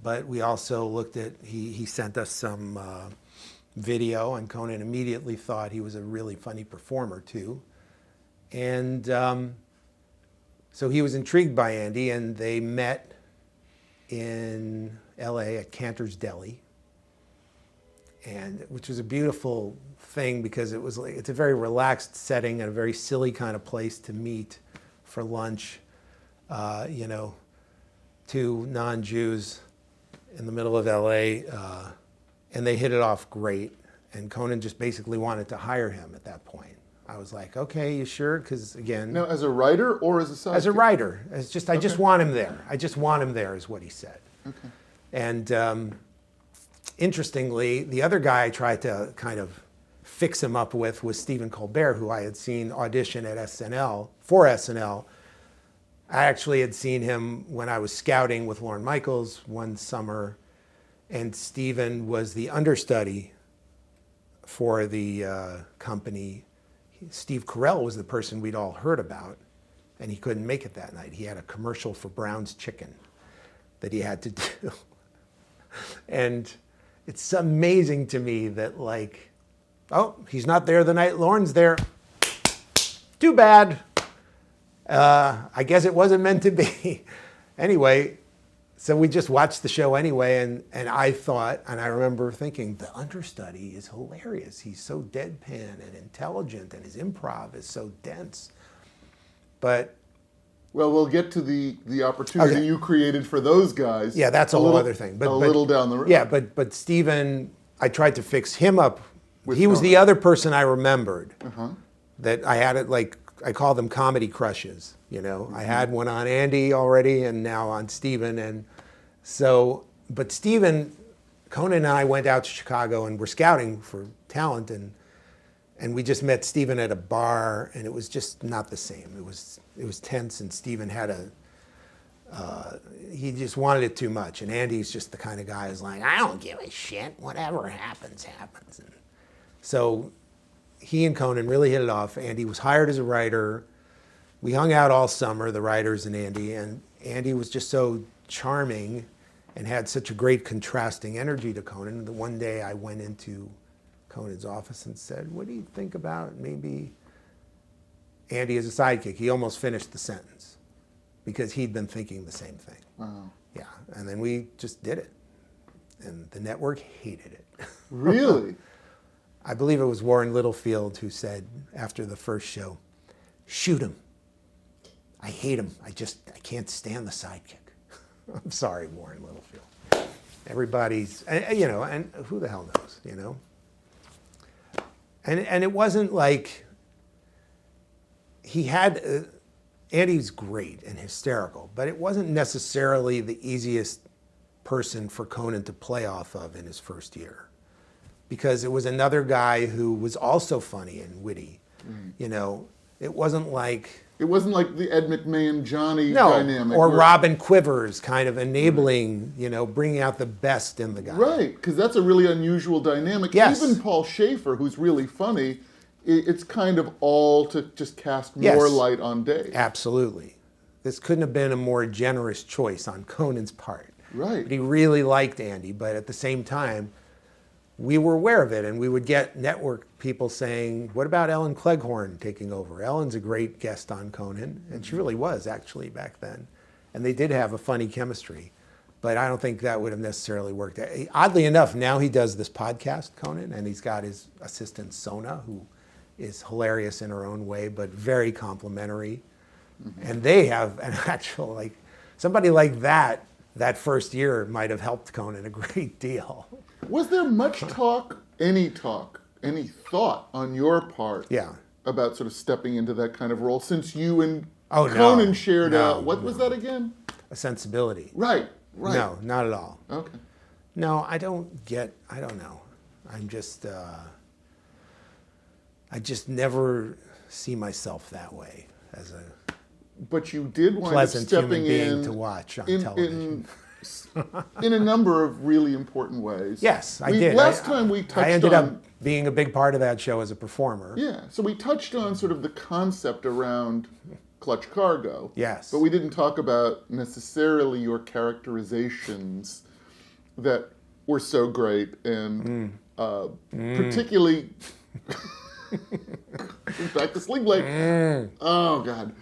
but we also looked at, he sent us some video, and Conan immediately thought he was a really funny performer too. And so he was intrigued by Andy, and they met in LA at Cantor's Deli, and which was a beautiful thing because it's a very relaxed setting and a very silly kind of place to meet for lunch. Two non-Jews in the middle of LA, and they hit it off great. And Conan just basically wanted to hire him at that point. I was like, okay, you sure? Because again, now as a writer or as a sidekick? As a writer, I just want him there. I just want him there, is what he said. Okay. And interestingly, the other guy I tried to kind of fix him up with was Stephen Colbert, who I had seen audition at for SNL. I actually had seen him when I was scouting with Lorne Michaels one summer, and Stephen was the understudy for the company. Steve Carell was the person we'd all heard about, and he couldn't make it that night. He had a commercial for Brown's Chicken that he had to do. And it's amazing to me that, like, oh, he's not there the night Lorne's there. Too bad. I guess it wasn't meant to be. Anyway, so we just watched the show anyway, and I thought, and I remember thinking, the understudy is hilarious. He's so deadpan and intelligent, and his improv is so dense. But well, we'll get to the opportunity you created for those guys. Yeah, that's a whole other thing. But little down the road. Yeah, but Stephen, I tried to fix him up. He was the other person I remembered that I had it like I call them comedy crushes. You know, I had one on Andy already, and now on Steven, and so. But Steven, Conan and I went out to Chicago and were scouting for talent, and we just met Steven at a bar, and it was just not the same. It was tense, and Steven had he just wanted it too much, and Andy's just the kind of guy who's like, I don't give a shit, whatever happens, happens. And so he and Conan really hit it off. Andy was hired as a writer. We hung out all summer, the writers and Andy was just so charming and had such a great contrasting energy to Conan that one day I went into Conan's office and said, what do you think about maybe Andy as a sidekick? He almost finished the sentence because he'd been thinking the same thing. Wow. Yeah, and then we just did it. And the network hated it. Really? I believe it was Warren Littlefield who said after the first show, shoot him. I hate him. I can't stand the sidekick. I'm sorry, Warren Littlefield. Everybody's, you know, and who the hell knows, you know? And it wasn't like he had, Andy's great and hysterical, but it wasn't necessarily the easiest person for Conan to play off of in his first year. Because it was another guy who was also funny and witty. You know, it wasn't like the Ed McMahon Johnny dynamic. Or Robin Quivers kind of enabling, you know, bringing out the best in the guy. Right, because that's a really unusual dynamic. Yes. Even Paul Schaefer, who's really funny, it's kind of all to just cast more light on Dave. Absolutely. This couldn't have been a more generous choice on Conan's part. Right. But he really liked Andy, but at the same time, we were aware of it, and we would get network people saying, what about Ellen Cleghorn taking over? Ellen's a great guest on Conan, and she really was, actually, back then. And they did have a funny chemistry, but I don't think that would have necessarily worked. Oddly enough, now he does this podcast, Conan, and he's got his assistant, Sona, who is hilarious in her own way, but very complimentary. And they have an actual, like, somebody like that first year might have helped Conan a great deal. Was there much talk, any thought on your part about sort of stepping into that kind of role since you and Conan shared out, what was that again? A sensibility. Right. No, not at all. Okay. No, I don't know. I'm just, I just never see myself that way as a but you did wind up pleasant stepping human being in to watch on television. In a number of really important ways. Yes, I did. Last time we touched on... I ended up being a big part of that show as a performer. Yeah, so we touched on sort of the concept around Clutch Cargo. Yes. But we didn't talk about necessarily your characterizations that were so great and particularly... Back to Sling Blade. Oh, God.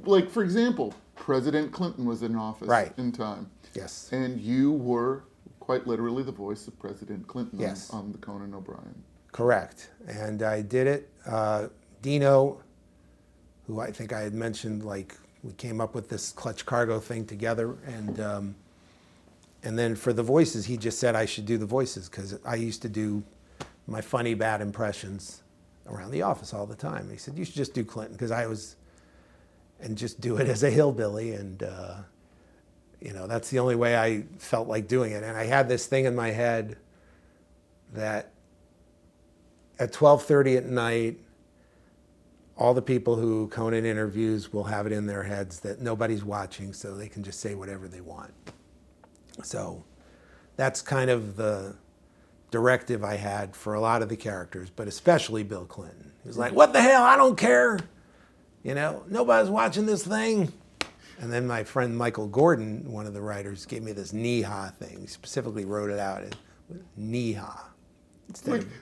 Like, for example... President Clinton was in office in time. Yes. And you were quite literally the voice of President Clinton yes. on the Conan O'Brien. Correct. And I did it. Dino, who I think I had mentioned, like, we came up with this Clutch Cargo thing together. And then for the voices, he just said I should do the voices because I used to do my funny, bad impressions around the office all the time. He said, you should just do Clinton because I was... and just do it as a hillbilly, and you know, that's the only way I felt like doing it. And I had this thing in my head that at 12:30 at night, all the people who Conan interviews will have it in their heads that nobody's watching, so they can just say whatever they want. So that's kind of the directive I had for a lot of the characters, but especially Bill Clinton. He was like, what the hell, I don't care. You know, nobody's watching this thing. And then my friend Michael Gordon, one of the writers, gave me this knee-ha thing. He specifically wrote it out as knee-ha.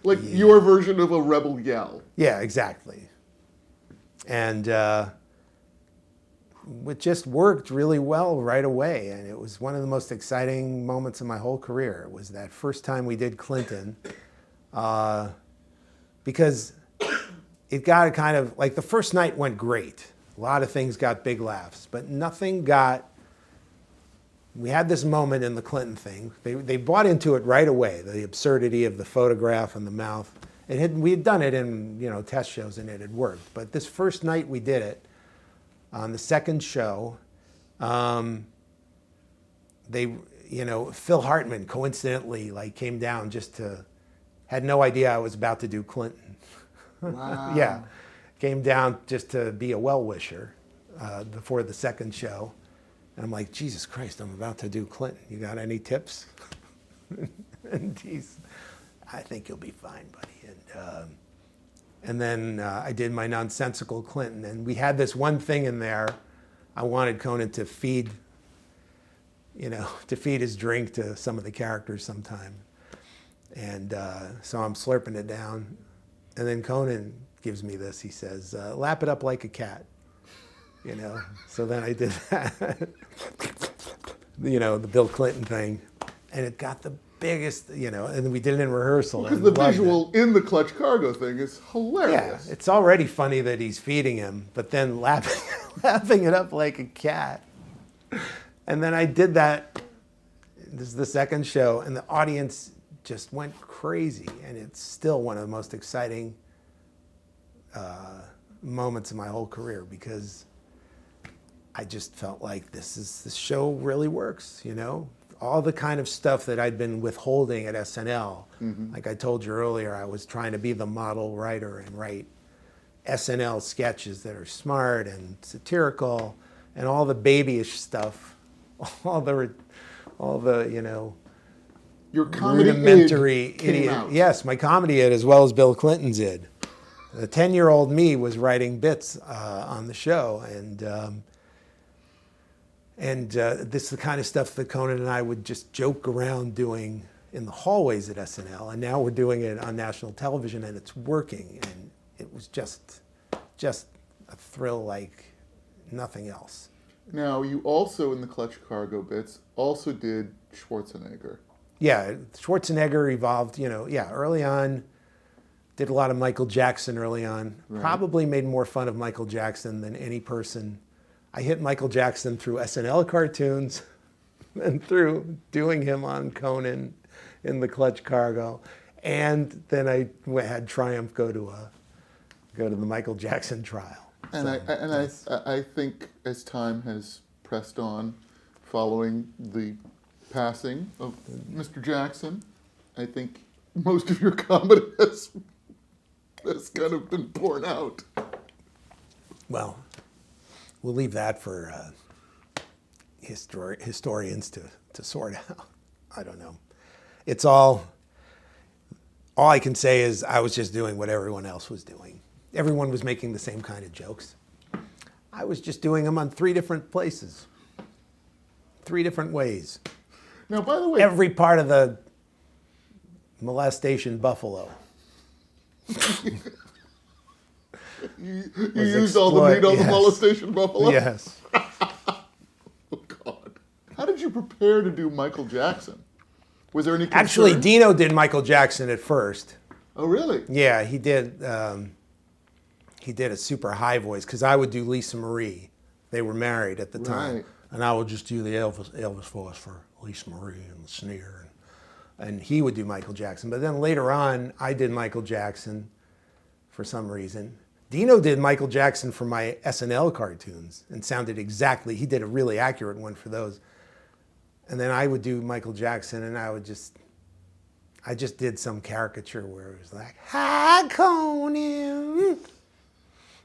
Like your version of a rebel yell. Yeah, exactly. And it just worked really well right away. And it was one of the most exciting moments of my whole career. It was that first time we did Clinton. Because... it got kind of, like the first night went great. A lot of things got big laughs, but nothing got, we had this moment in the Clinton thing. They bought into it right away, the absurdity of the photograph and the mouth. We had done it in, test shows and it had worked. But this first night we did it, on the second show, Phil Hartman coincidentally came down had no idea I was about to do Clinton. Wow. Yeah, came down just to be a well-wisher before the second show. And I'm like, Jesus Christ, I'm about to do Clinton. You got any tips? And I think you'll be fine, buddy. And then I did my nonsensical Clinton. And we had this one thing in there. I wanted Conan to feed his drink to some of the characters sometime. And so I'm slurping it down. And then Conan gives me this. He says, lap it up like a cat. So then I did that, the Bill Clinton thing. And it got the biggest, and we did it in rehearsal. Because the visual in the Clutch Cargo thing is hilarious. Yeah, it's already funny that he's feeding him, but then lapping it up like a cat. And then I did that. This is the second show, and the audience just went crazy. And it's still one of the most exciting moments of my whole career, because I just felt like this show really works, All the kind of stuff that I'd been withholding at SNL. Mm-hmm. Like I told you earlier, I was trying to be the model writer and write SNL sketches that are smart and satirical, and all the babyish stuff, all the your comedy rudimentary came out. Yes, my comedy id, as well as Bill Clinton's id. The 10-year-old me was writing bits on the show, and this is the kind of stuff that Conan and I would just joke around doing in the hallways at SNL, and now we're doing it on national television, and it's working, and it was just a thrill like nothing else. Now, you also, in the Clutch Cargo bits, also did Schwarzenegger. Yeah, Schwarzenegger evolved, early on, did a lot of Michael Jackson early on. Right. Probably made more fun of Michael Jackson than any person. I hit Michael Jackson through SNL cartoons and through doing him on Conan in the Clutch Cargo. And then I had Triumph go to the Michael Jackson trial. And I think as time has pressed on, following the passing of Mr. Jackson, I think most of your comedy has kind of been borne out. Well, we'll leave that for historians to sort out. I don't know. It's all I can say is I was just doing what everyone else was doing. Everyone was making the same kind of jokes. I was just doing them on 3 different places, 3 different ways. Now, by the way, every part of the molestation buffalo. You used all the meat on the molestation buffalo? Yes. Oh, God. How did you prepare to do Michael Jackson? Was there any concern? Actually, Dino did Michael Jackson at first. Oh, really? Yeah, he did. He did a super high voice, because I would do Lisa Marie. They were married at the time. Right. And I would just do the Elvis voice for Lisa Marie and the sneer. And he would do Michael Jackson. But then later on, I did Michael Jackson for some reason. Dino did Michael Jackson for my SNL cartoons and sounded exactly, he did a really accurate one for those. And then I would do Michael Jackson, and I just did some caricature where it was like, "Hi, Conan."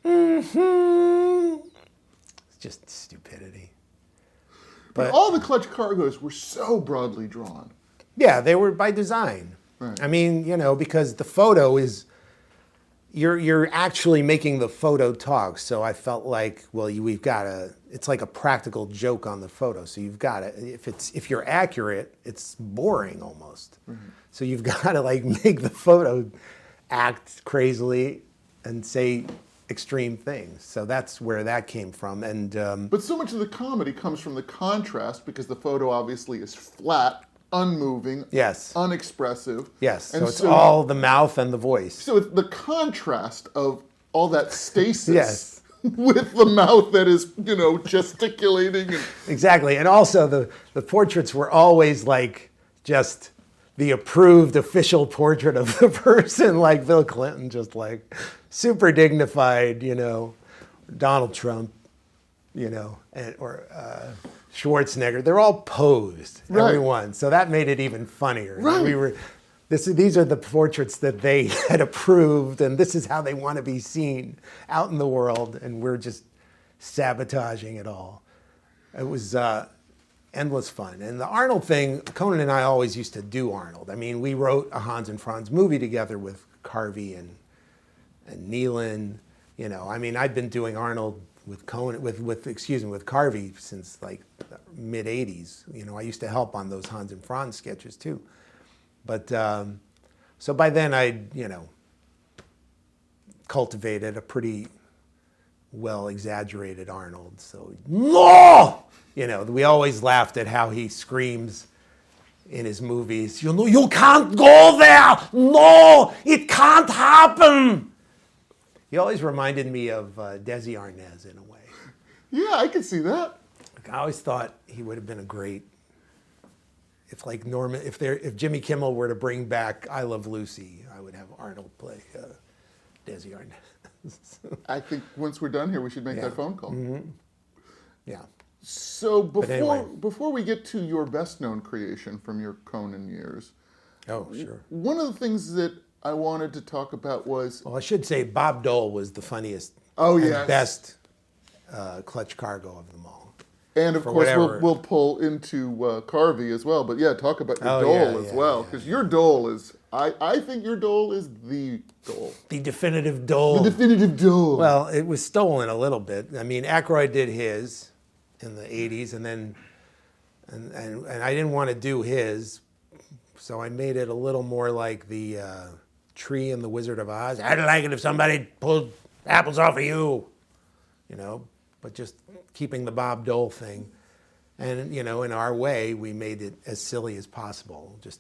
Mm-hmm. It's just stupidity. But all the Clutch Cargos were so broadly drawn. Yeah, they were by design. Right. I mean, because the photo is, you're actually making the photo talk. So I felt like, well, we've got to, it's like a practical joke on the photo. So you've got to, if you're accurate, it's boring almost. Mm-hmm. So you've got to make the photo act crazily and say extreme things. So that's where that came from. And but so much of the comedy comes from the contrast, because the photo obviously is flat, unmoving, yes, unexpressive. Yes, and so it's all the mouth and the voice. So it's the contrast of all that stasis yes, with the mouth that is, gesticulating. Exactly. And also the portraits were always just the approved official portrait of the person, like Bill Clinton, just like super dignified, Donald Trump, or Schwarzenegger. They're all posed, everyone. So that made it even funnier. Right. These are the portraits that they had approved, and this is how they want to be seen out in the world, and we're just sabotaging it all. It was endless fun. And the Arnold thing, Conan and I always used to do Arnold. I mean, we wrote a Hans and Franz movie together with Carvey and Nealon. I'd been doing Arnold with Conan, with Carvey since like the mid '80s. I used to help on those Hans and Franz sketches too. But so by then I'd cultivated a pretty well exaggerated Arnold. So no, we always laughed at how he screams in his movies. You can't go there. No, it can't happen. He always reminded me of Desi Arnaz in a way. Yeah, I could see that. I always thought he would have been a great. If Jimmy Kimmel were to bring back I Love Lucy, I would have Arnold play Desi Arnaz. I think once we're done here, we should make that phone call. Mm-hmm. Yeah. So before we get to your best known creation from your Conan years, sure. One of the things that I wanted to talk about was... Well, I should say Bob Dole was the funniest and best clutch cargo of them all. And of course, we'll pull into Carvey as well. But yeah, talk about your Dole as well. Because your Dole is... I think your Dole is the Dole. The definitive Dole. The definitive Dole. Well, it was stolen a little bit. I mean, Aykroyd did his in the 80s, and then... And I didn't want to do his, so I made it a little more like the tree in The Wizard of Oz. I'd like it if somebody pulled apples off of you, but just keeping the Bob Dole thing. And, in our way, we made it as silly as possible, just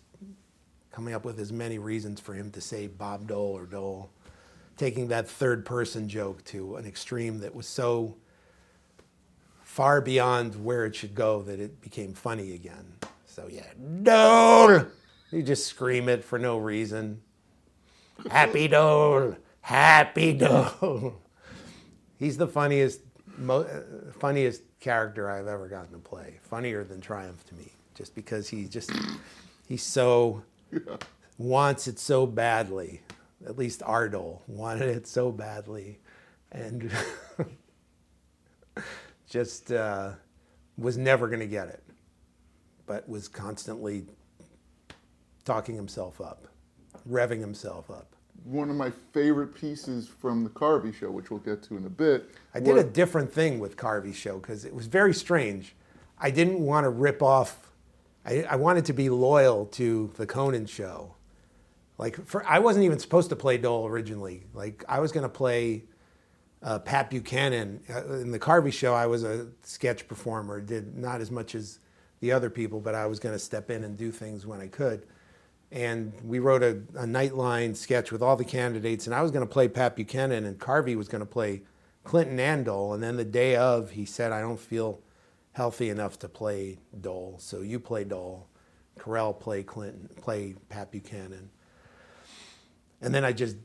coming up with as many reasons for him to say Bob Dole or Dole, taking that third-person joke to an extreme that was so far beyond where it should go that it became funny again. So, yeah, Dole! You just scream it for no reason. Happy Dole! Happy Dole! He's the funniest character I've ever gotten to play. Funnier than Triumph to me, just because he so wants it so badly. At least Ardol wanted it so badly, and just was never going to get it, but was constantly talking himself up, revving himself up. One of my favorite pieces from the Carvey show, which we'll get to in a bit. I did a different thing with Carvey's show because it was very strange. I didn't want to rip off. I wanted to be loyal to the Conan show. I wasn't even supposed to play Dole originally. I was going to play Pat Buchanan. In the Carvey show, I was a sketch performer, did not as much as the other people, but I was going to step in and do things when I could. And we wrote a Nightline sketch with all the candidates, and I was going to play Pat Buchanan, and Carvey was going to play Clinton and Dole. And then the day of, he said, I don't feel healthy enough to play Dole, so you play Dole. Carell play Pat Buchanan. And then I just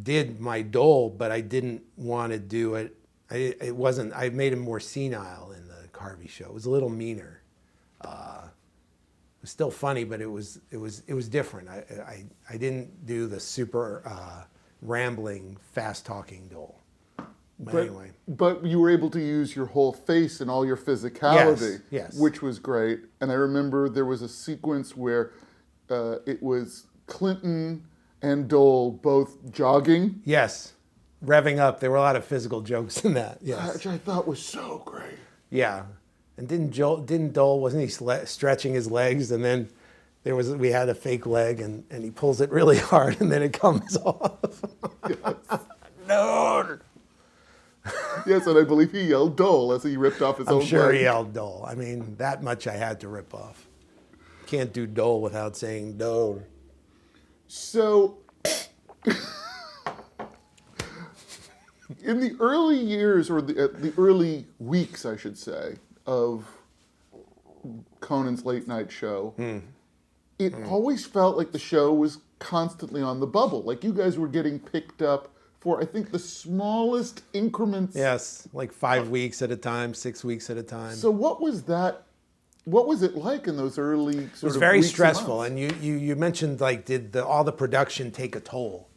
did my Dole, but I didn't want to do it. I made him more senile in the Carvey show. It was a little meaner. It was still funny, but it was different. I didn't do the super rambling, fast-talking Dole. But anyway. But you were able to use your whole face and all your physicality, yes. Which was great. And I remember there was a sequence where it was Clinton and Dole both jogging. Yes, revving up. There were a lot of physical jokes in that. Yes, which I thought was so great. Yeah. And didn't Dole, wasn't he stretching his legs, and then we had a fake leg, and he pulls it really hard, and then it comes off. Yes. No. Yes, and I believe he yelled Dole as he ripped off his own leg. I'm sure he yelled Dole. I mean, that much I had to rip off. Can't do Dole without saying Dole. So, in the early years, or the early weeks, I should say, of Conan's late night show, it always felt like the show was constantly on the bubble. Like you guys were getting picked up for, I think, the smallest increments. Yes, like 5 weeks at a time, 6 weeks at a time. So what was that? What was it like in those early sort of It was very weeks stressful. and And you mentioned, like, did all the production take a toll?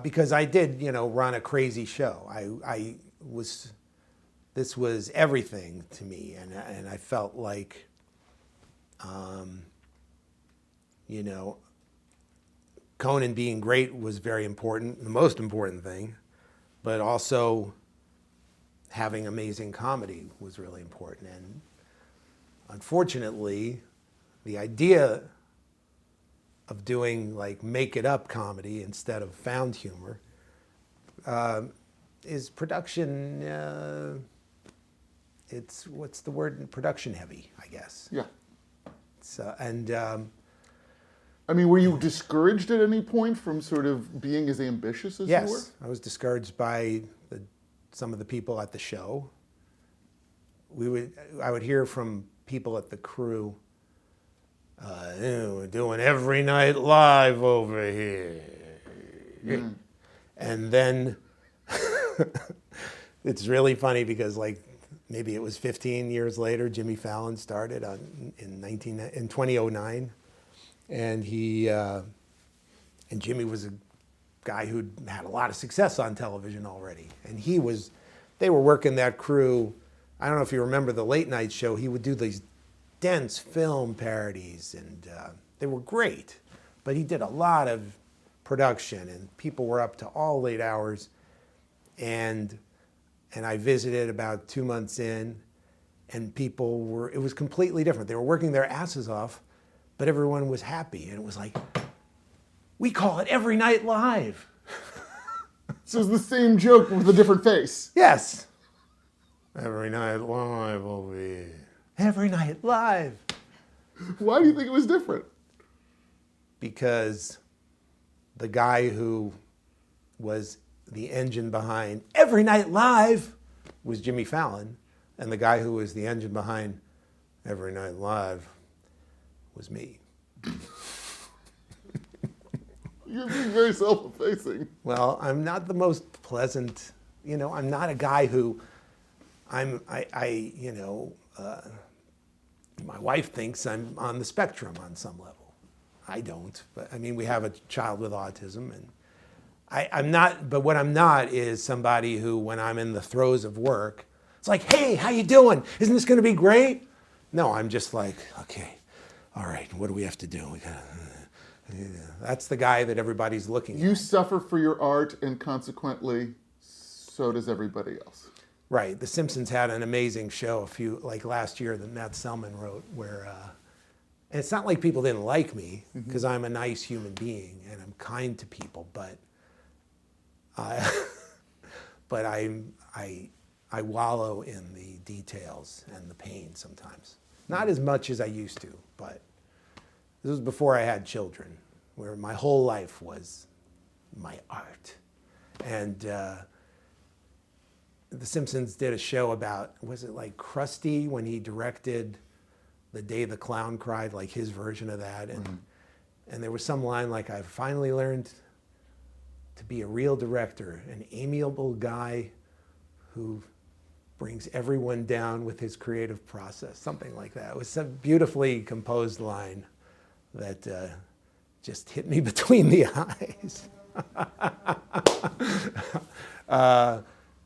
Because I did, run a crazy show. This was everything to me, and I felt like, Conan being great was very important, the most important thing, but also having amazing comedy was really important. And unfortunately, the idea of doing like make it up comedy instead of found humor is production. It's what's the word? Production heavy, I guess. Yeah. So I mean, were you discouraged at any point from sort of being as ambitious as you were? yes, I was discouraged by some of the people at the show. I would hear from people at the crew, we're doing every night live over here. Mm. And then it's really funny because like maybe it was 15 years later, Jimmy Fallon started in 2009. And and Jimmy was a guy who'd had a lot of success on television already. And they were working that crew. I don't know if you remember the late night show. He would do these dense film parodies, and they were great. But he did a lot of production, and people were up to all late hours. And I visited about 2 months in, and it was completely different. They were working their asses off, but everyone was happy. And it was like, we call it Every Night Live. So it's the same joke with a different face. Yes. Every night live over here. Every night live. Why do you think it was different? Because the guy who was the engine behind Every Night Live was Jimmy Fallon, and the guy who was the engine behind Every Night Live was me. You're being very self-effacing. Well, I'm not the most pleasant, I'm not a guy who, my wife thinks I'm on the spectrum on some level. I don't, but I mean, we have a child with autism, and I'm not, but what I'm not is somebody who, when I'm in the throes of work, it's like, hey, how you doing? Isn't this going to be great? No, I'm just like, okay, all right, what do we have to do? That's the guy that everybody's looking at. You suffer for your art, and consequently, so does everybody else. Right. The Simpsons had an amazing show last year that Matt Selman wrote, where, and it's not like people didn't like me, because I'm a nice human being and I'm kind to people, but I wallow in the details and the pain sometimes. Not as much as I used to, but this was before I had children, where my whole life was my art. And The Simpsons did a show about, was it like Krusty when he directed The Day the Clown Cried, like his version of that. And there was some line like, I finally learned to be a real director, an amiable guy who brings everyone down with his creative process, something like that. It was some beautifully composed line that just hit me between the eyes.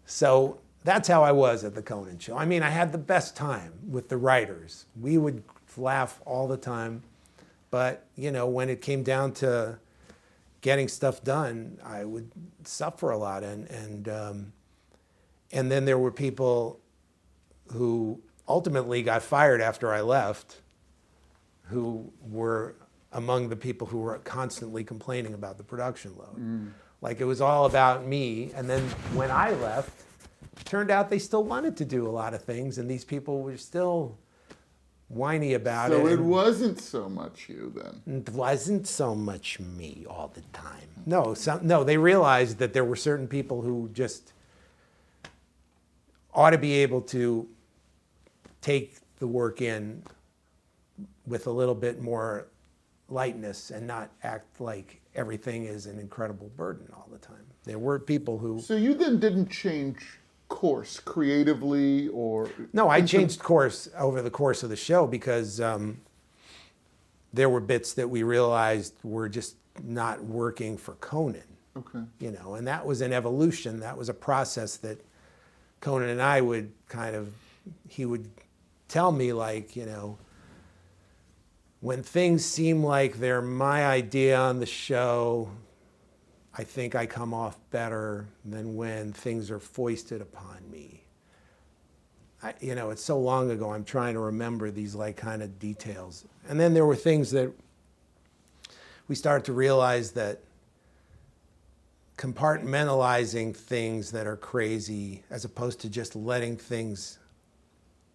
So that's how I was at the Conan show. I mean, I had the best time with the writers. We would laugh all the time, but when it came down to getting stuff done, I would suffer a lot, and then there were people who ultimately got fired after I left, who were among the people who were constantly complaining about the production load. Like it was all about me. And then when I left, it turned out they still wanted to do a lot of things, and these people were still whiny about it. So it wasn't so much you then? It wasn't so much me all the time. No, they realized that there were certain people who just ought to be able to take the work in with a little bit more lightness and not act like everything is an incredible burden all the time. There were people who... So you then didn't change course creatively or... No, I changed course over the course of the show because there were bits that we realized were just not working for Conan. Okay. You know, and that was an evolution. That was a process that Conan and I would he would tell me, like, you know, when things seem like they're my idea on the show, I think I come off better than when things are foisted upon me. You know, it's so long ago, I'm trying to remember these like kind of details. And then there were things that we started to realize that compartmentalizing things that are crazy as opposed to just letting things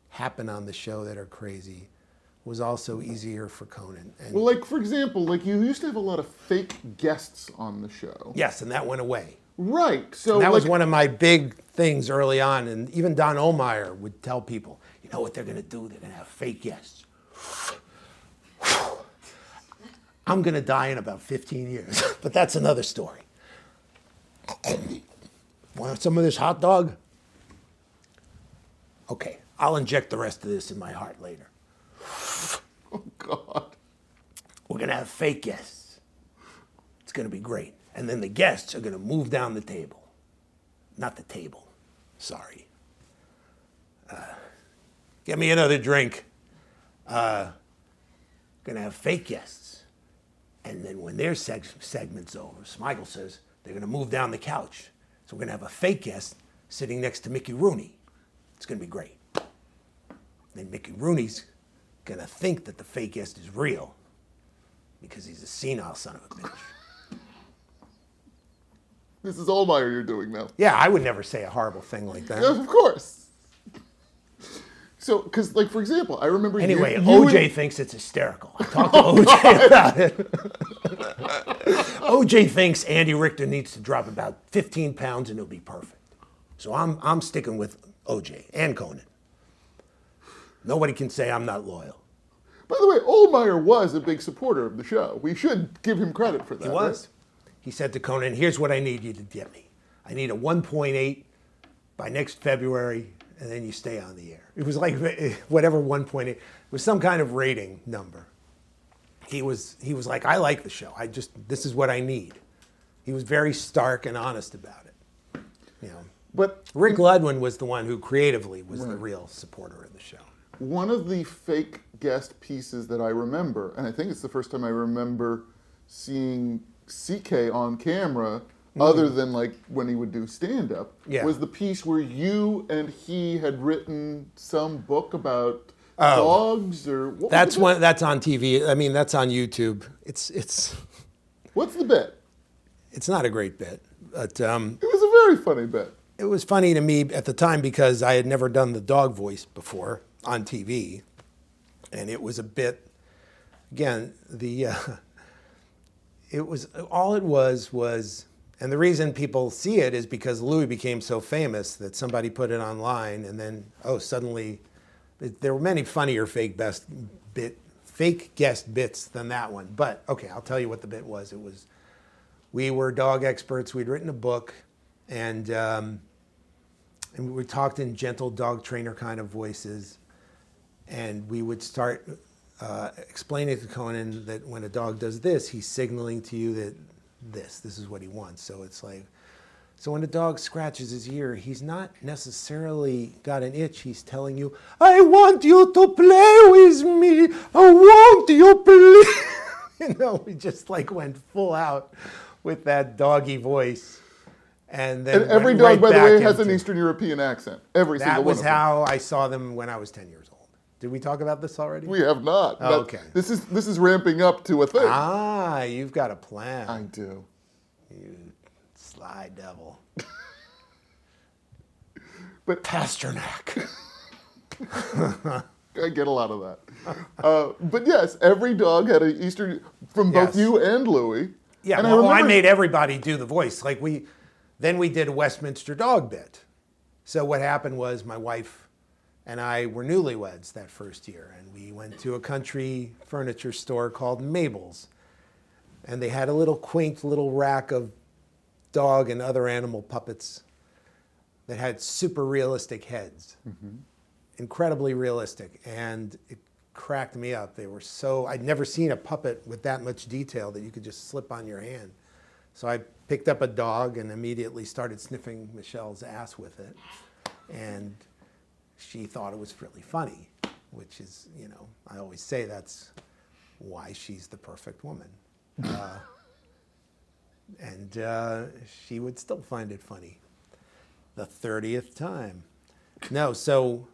happen on the show that are crazy was also easier for Conan. And well, like, for example, like you used to have a lot of fake guests on the show. yes, and that went away. Right. So And that was like, one of my big things early on. And even Don Ohlmeyer would tell people, you know what they're going to do? They're going to have fake guests. I'm going to die in about 15 years. But that's another story. Want some of this hot dog? Okay, I'll inject the rest of this in my heart later. oh God. We're going to have fake guests. It's going to be great. And then the guests are going to move down the table. Not the table. Sorry. Get me another drink. Going to have fake guests. And then when their segment's over, Smigel says they're going to move down the couch. So we're going to have a fake guest sitting next to Mickey Rooney. It's going to be great. Then Mickey Rooney's going to think that the fake guest is real because he's a senile son of a bitch. This is Ohlmeyer you're doing now. Yeah, I would never say a horrible thing like that. Yes, of course. So, because, like, for example, I remember Anyway, you OJ thinks it's hysterical. I talked to OJ about it. OJ thinks Andy Richter needs to drop about 15 pounds and it'll be perfect. So I'm sticking with OJ and Conan. Nobody can say I'm not loyal. By the way, Ohlmeyer was a big supporter of the show. We should give him credit for that. He was. Right? He said to Conan, here's what I need you to get me. I need a 1.8 by next February, and then you stay on the air. It was like whatever 1.8. It was some kind of rating number. He was like, I like the show. This is what I need. He was very stark and honest about it. You know. But Rick Ludwin was the one who creatively was the real supporter of the show. One of the fake guest pieces that I remember, and I think it's the first time I remember seeing CK on camera, other than like when he would do stand-up, was the piece where you and he had written some book about dogs, or what that's on TV. I mean, that's on YouTube. It's. What's the bit? It's not a great bit, but it was a very funny bit. It was funny to me at the time because I had never done the dog voice before on TV, and it was a bit. Again, it was all it was, and the reason people see it is because Louis became so famous that somebody put it online, and then suddenly there were many funnier fake guest bits than that one. But okay, I'll tell you what the bit was. It was we were dog experts. We'd written a book, and we talked in gentle dog trainer kind of voices, and we would start explaining to Conan that when a dog does this, he's signaling to you that this is what he wants. So it's like, so when a dog scratches his ear, he's not necessarily got an itch. He's telling you, I want you to play with me. I want you play. You know, we just like went full out with that doggy voice. And then every dog, by the way, has an Eastern European accent. Every single one. That was how I saw them when I was 10 years old. Did we talk about this already? We have not. Oh, okay. This is ramping up to a thing. Ah, you've got a plan. I do. You sly devil. But Pasternak. I get a lot of that. But yes, every dog had an Eastern, from both you and Louis. Yeah, and I made everybody do the voice. Like then we did a Westminster dog bit. So what happened was my wife and I were newlyweds that first year, and we went to a country furniture store called Mabel's, and they had a little quaint little rack of dog and other animal puppets that had super realistic heads, incredibly realistic, and it cracked me up. They were so, I'd never seen a puppet with that much detail that you could just slip on your hand. So I picked up a dog and immediately started sniffing Michelle's ass with it. And she thought it was really funny, which is, you know, I always say that's why she's the perfect woman. And she would still find it funny. The 30th time. No, so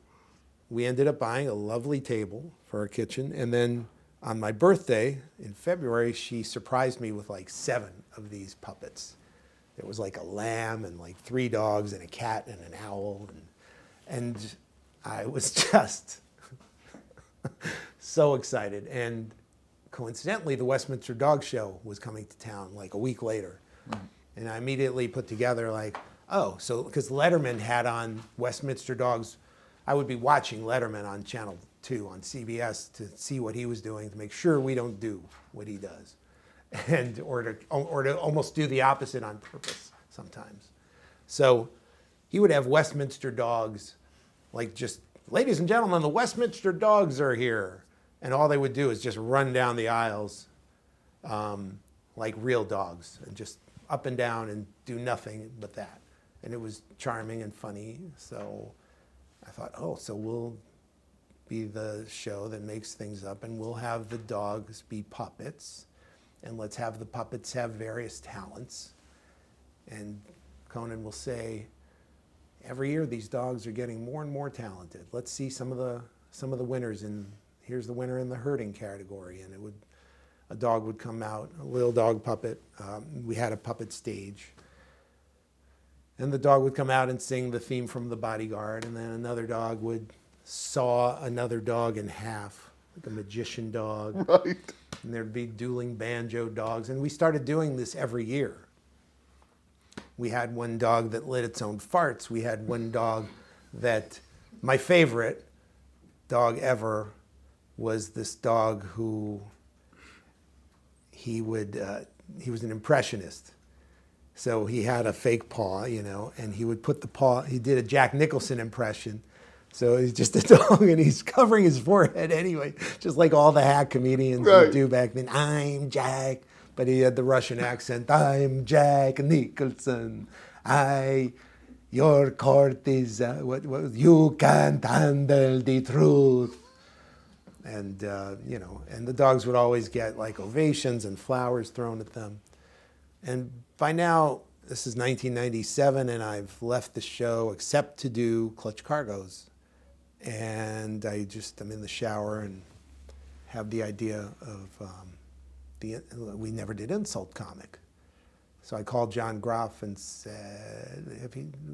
we ended up buying a lovely table for our kitchen. And then on my birthday in February, she surprised me with like 7 of these puppets. There was like a lamb and like 3 dogs and a cat and an owl. And I was just so excited. And coincidentally, the Westminster Dog Show was coming to town like a week later. And I immediately put together like, oh, so because Letterman had on Westminster Dogs, I would be watching Letterman on Channel 2 on CBS to see what he was doing to make sure we don't do what he does, and or to almost do the opposite on purpose sometimes. So he would have Westminster Dogs, like just, ladies and gentlemen, the Westminster Dogs are here, and all they would do is just run down the aisles like real dogs and just up and down and do nothing but that. And it was charming and funny. So I thought, oh, so we'll be the show that makes things up, and we'll have the dogs be puppets, and let's have the puppets have various talents. And Conan will say, every year these dogs are getting more and more talented. Let's see some of the winners, and here's the winner in the herding category. And a dog would come out, a little dog puppet. We had a puppet stage. And the dog would come out and sing the theme from The Bodyguard, and then another dog would saw another dog in half, like a magician dog. Right. And there'd be dueling banjo dogs. And we started doing this every year. We had one dog that lit its own farts. We had one dog that, my favorite dog ever was this dog who he was an impressionist. So he had a fake paw, you know, and he would put the paw, he did a Jack Nicholson impression. So he's just a dog and he's covering his forehead anyway, just like all the hack comedians would do back then. I'm Jack, but he had the Russian accent. I'm Jack Nicholson. Your court is, you can't handle the truth. And, you know, and the dogs would always get like ovations and flowers thrown at them. And by now, this is 1997, and I've left the show except to do Clutch Cargos. And I'm in the shower and have the idea of, we never did Insult Comic. So I called John Groff and said,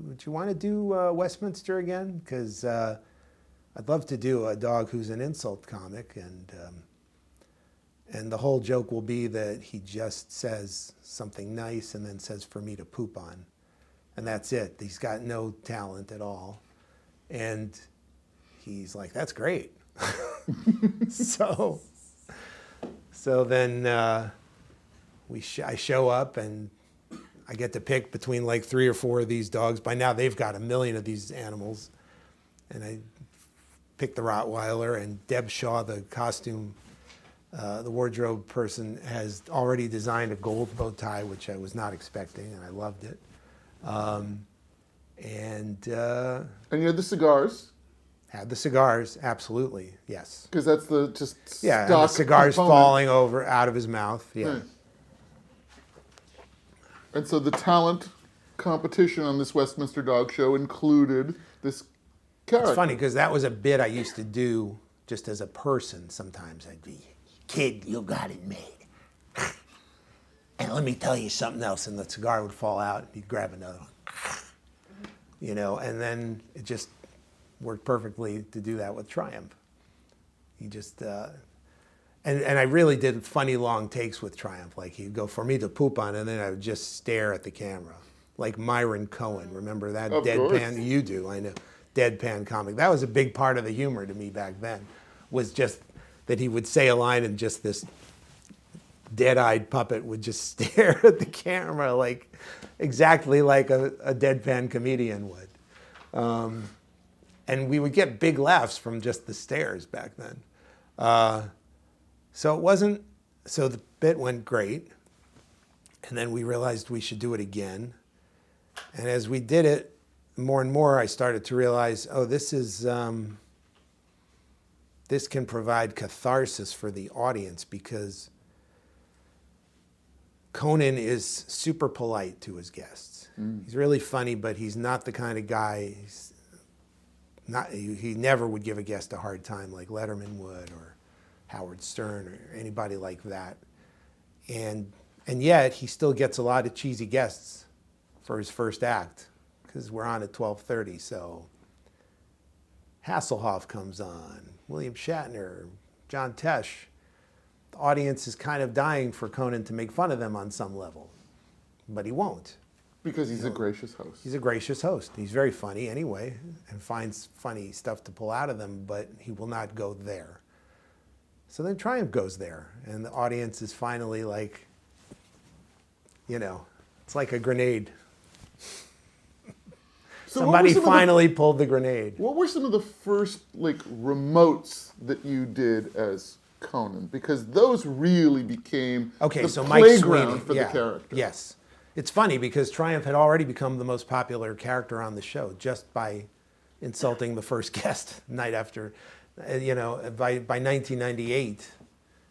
would you want to do Westminster again? Because I'd love to do a dog who's an insult comic, and the whole joke will be that he just says something nice and then says for me to poop on. And that's it. He's got no talent at all. And he's like, that's great. So then I show up and I get to pick between like 3 or 4 of these dogs. By now they've got 1 million of these animals. And I picked the Rottweiler, and Deb Shaw, the costume, the wardrobe person, has already designed a gold bow tie, which I was not expecting, and I loved it. And you had the cigars. Had the cigars, absolutely, yes. Because that's the just and stock the cigars component. falling over out of his mouth, yeah. Nice. And so the talent competition on this Westminster Dog Show included this character. It's funny because that was a bit I used to do just as a person. Sometimes I'd be, kid, you got it made. And let me tell you something else. And the cigar would fall out and he'd grab another one. You know, and then it just worked perfectly to do that with Triumph. He just, and I really did funny long takes with Triumph. Like he'd go for me to poop on, and then I would just stare at the camera. Like Myron Cohen, remember that of deadpan? course. You do, I know. deadpan comic. That was a big part of the humor to me back then, was just that he would say a line and just this dead-eyed puppet would just stare at the camera like exactly like a deadpan comedian would. And we would get big laughs from just the stares back then. So the bit went great. And then we realized we should do it again. And as we did it, more and more I started to realize, this can provide catharsis for the audience, because Conan is super polite to his guests. He's really funny, but he's not the kind of guy, he never would give a guest a hard time like Letterman would, or Howard Stern, or anybody like that. And yet he still gets a lot of cheesy guests for his first act, because we're on at 12:30. So Hasselhoff comes on, William Shatner, John Tesh. The audience is kind of dying for Conan to make fun of them on some level, but he won't. Because he's a gracious host. He's a gracious host. He's very funny anyway, and finds funny stuff to pull out of them, but he will not go there. So then Triumph goes there, and the audience is finally like, it's like a grenade. So somebody finally pulled the grenade. What were some of the first remotes that you did as Conan? Because those really became the playground for the character. Yes. It's funny because Triumph had already become the most popular character on the show just by insulting the first guest night after. By 1998,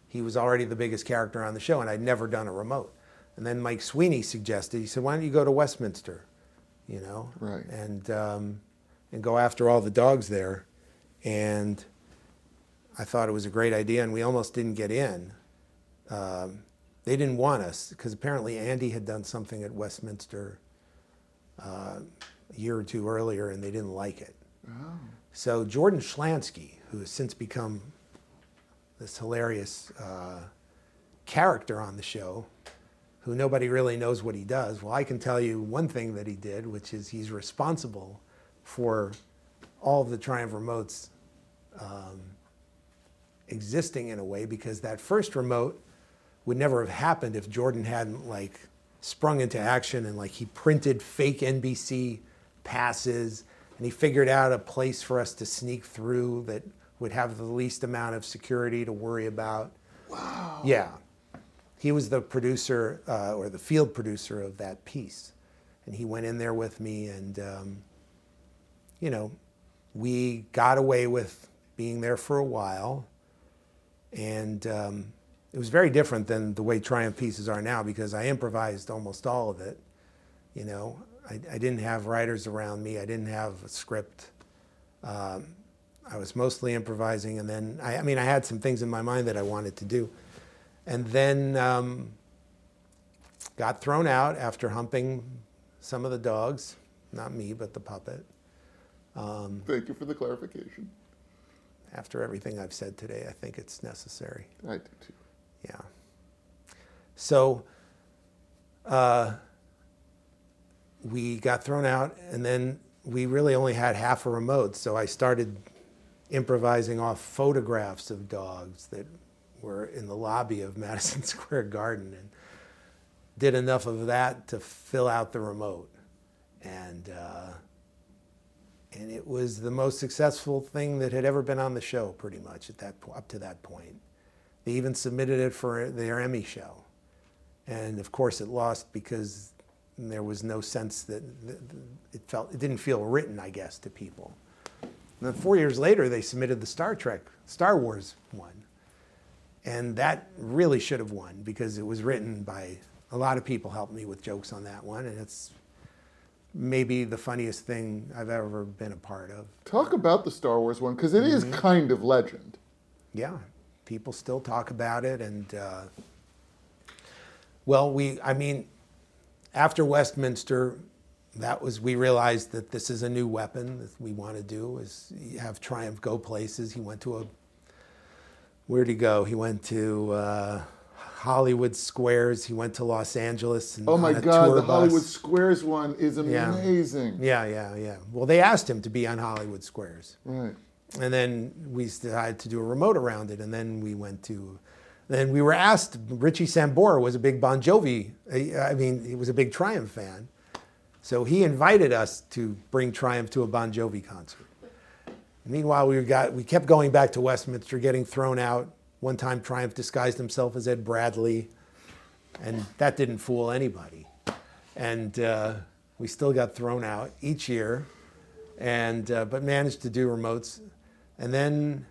he was already the biggest character on the show, and I'd never done a remote. And then Mike Sweeney suggested, he said, why don't you go to Westminster, Right. and go after all the dogs there. And I thought it was a great idea, and we almost didn't get in. They didn't want us, because apparently Andy had done something at Westminster a year or two earlier, and they didn't like it. Oh. So Jordan Schlansky, who has since become this hilarious character on the show, who nobody really knows what he does. Well, I can tell you one thing that he did, which is he's responsible for all of the Triumph remotes existing in a way, because that first remote would never have happened if Jordan hadn't sprung into action and he printed fake NBC passes, and he figured out a place for us to sneak through that would have the least amount of security to worry about. Wow. Yeah. He was the producer or the field producer of that piece. And he went in there with me, and, we got away with being there for a while. And it was very different than the way Triumph pieces are now, because I improvised almost all of it. I didn't have writers around me. I didn't have a script. I was mostly improvising, and then, I had some things in my mind that I wanted to do. And then got thrown out after humping some of the dogs. Not me, but the puppet. Thank you for the clarification. After everything I've said today, I think it's necessary. I do too. Yeah. So we got thrown out, and then we really only had half a remote, so I started improvising off photographs of dogs that were in the lobby of Madison Square Garden, and did enough of that to fill out the remote. And it was the most successful thing that had ever been on the show, pretty much, up to that point. They even submitted it for their Emmy show. And of course it lost because there was no sense that it didn't feel written, I guess, to people. And then 4 years later, they submitted the Star Wars one. And that really should have won, because it was written by a lot of people. Helped me with jokes on that one, and it's maybe the funniest thing I've ever been a part of. Talk about the Star Wars one, because it is kind of legend. Yeah, people still talk about it, and after Westminster, we realized that this is a new weapon that we want to do, is have Triumph go places. He went to where'd he go? He went to Hollywood Squares. He went to Los Angeles and Oh my on a God, tour the bus. Hollywood Squares one is amazing. Yeah. Well, they asked him to be on Hollywood Squares. Right. And then we decided to do a remote around it. And then then we were asked, Richie Sambora was a big Bon Jovi, he was a big Triumph fan. So he invited us to bring Triumph to a Bon Jovi concert. Meanwhile, we kept going back to Westminster, getting thrown out. One time Triumph disguised himself as Ed Bradley, and that didn't fool anybody. And we still got thrown out each year, but managed to do remotes. And then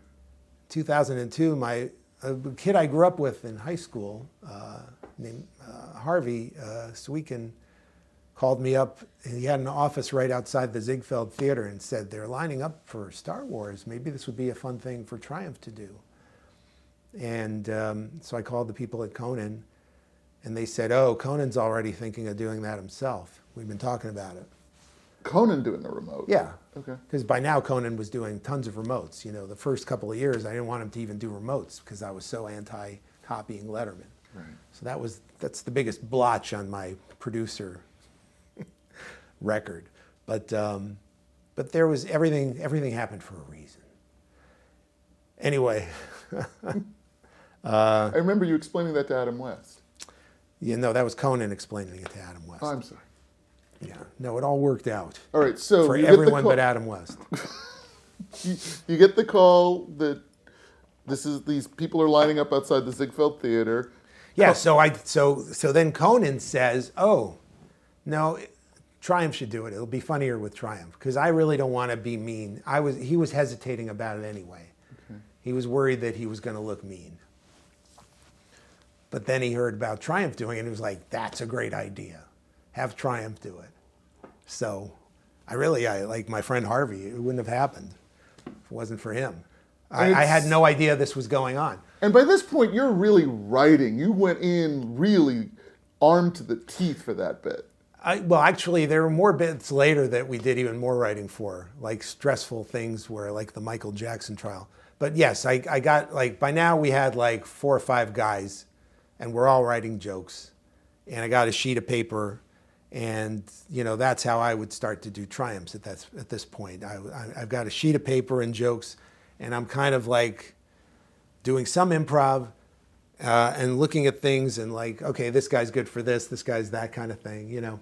2002, a kid I grew up with in high school named Harvey Sweekin called me up. He had an office right outside the Ziegfeld Theater and said, they're lining up for Star Wars. Maybe this would be a fun thing for Triumph to do. And so I called the people at Conan, and they said, oh, Conan's already thinking of doing that himself. We've been talking about it. Conan doing the remote? Yeah. Okay. Because by now Conan was doing tons of remotes. The first couple of years I didn't want him to even do remotes because I was so anti-copying Letterman. Right. So that's the biggest blotch on my producer record. But there was everything happened for a reason. Anyway. I remember you explaining that to Adam West. That was Conan explaining it to Adam West. Oh, I'm sorry. Yeah, no, it all worked out. All right, so for everyone but Adam West. You get the call that these people are lining up outside the Ziegfeld Theater. Yeah, so then Conan says, "Oh, no, Triumph should do it. It'll be funnier with Triumph because I really don't want to be mean." He was hesitating about it anyway. Okay. He was worried that he was going to look mean. But then he heard about Triumph doing it and he was like, "That's a great idea. Have Triumph do it." So I like my friend Harvey, it wouldn't have happened if it wasn't for him. I had no idea this was going on. And by this point, you're really writing. You went in really armed to the teeth for that bit. Well, actually, there were more bits later that we did even more writing for, like stressful things where, like the Michael Jackson trial. But yes, I got, by now we had 4 or 5 guys, and we're all writing jokes. And I got a sheet of paper, and, that's how I would start to do Triumphs at this point. I've got a sheet of paper and jokes, and I'm kind of doing some improv and looking at things and okay, this guy's good for this guy's that kind of thing,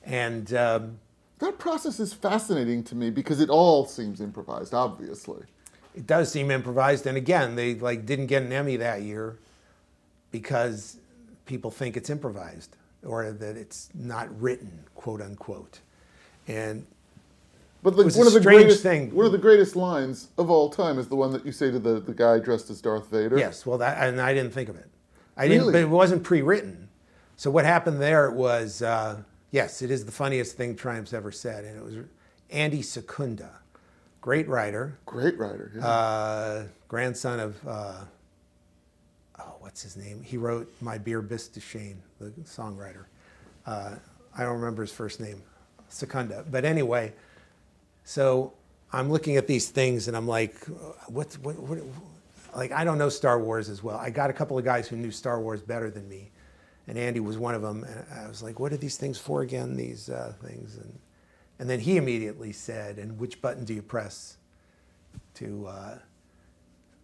And that process is fascinating to me because it all seems improvised, obviously. It does seem improvised, and again, they didn't get an Emmy that year because people think it's improvised or that it's not written, quote unquote. But it was one a of the strange greatest thing. One of the greatest lines of all time is the one that you say to the guy dressed as Darth Vader. Yes, well, and I didn't think of it. Really? But it wasn't pre-written. So what happened there was, yes, it is the funniest thing Triumph's ever said, and it was Andy Secunda, great writer. Great writer, yeah. Grandson of, what's his name? He wrote My Beer Bisduchesne, the songwriter. I don't remember his first name, Secunda. But anyway, so I'm looking at these things and I'm like, what, I don't know Star Wars as well. I got a couple of guys who knew Star Wars better than me, and Andy was one of them. And I was like, what are these things for again, these things? And then he immediately said, and which button do you press to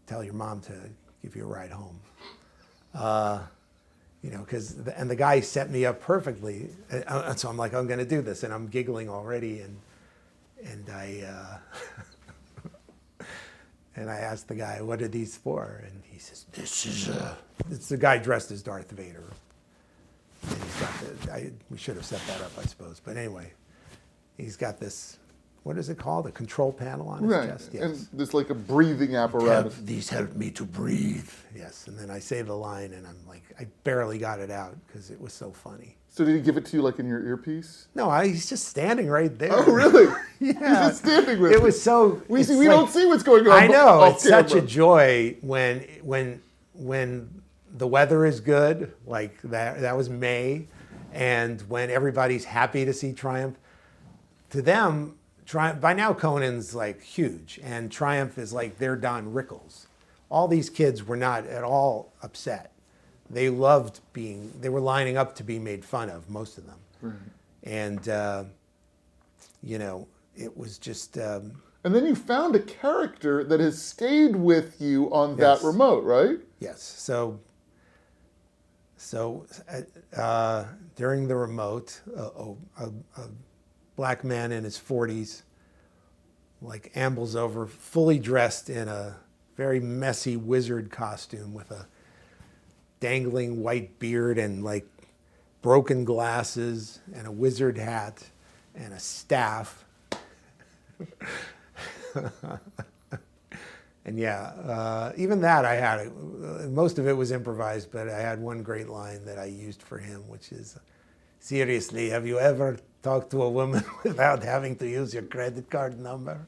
tell your mom to give you a ride home? And the guy set me up perfectly. And so I'm like, I'm going to do this. And I'm giggling already. And I asked the guy, what are these for? And he says, it's the guy dressed as Darth Vader. And he's got we should have set that up, I suppose. But anyway, he's got this, what is it called? A control panel on his chest? Yes. And there's a breathing apparatus. These help me to breathe. Yes, and then I say the line, and I'm like, I barely got it out because it was so funny. So did he give it to you in your earpiece? No, he's just standing right there. Oh, really? Yeah. He's just standing with you. It was so... We don't see what's going on. I know, it's camera. such a joy when the weather is good, like that was May, and when everybody's happy to see Triumph. To them, by now Conan's huge, and Triumph is their Don Rickles. All these kids were not at all upset they loved they were lining up to be made fun of, most of them. Right. And, you know, it was just... and then you found a character that has stayed with you on Yes. that remote, right? Yes. So during the remote, a black man in his 40s, like, ambles over, fully dressed in a very messy wizard costume with a dangling white beard and, like, broken glasses and a wizard hat and a staff. And yeah, even that I had, most of it was improvised, but I had one great line that I used for him, which is, seriously, have you ever talked to a woman without having to use your credit card number?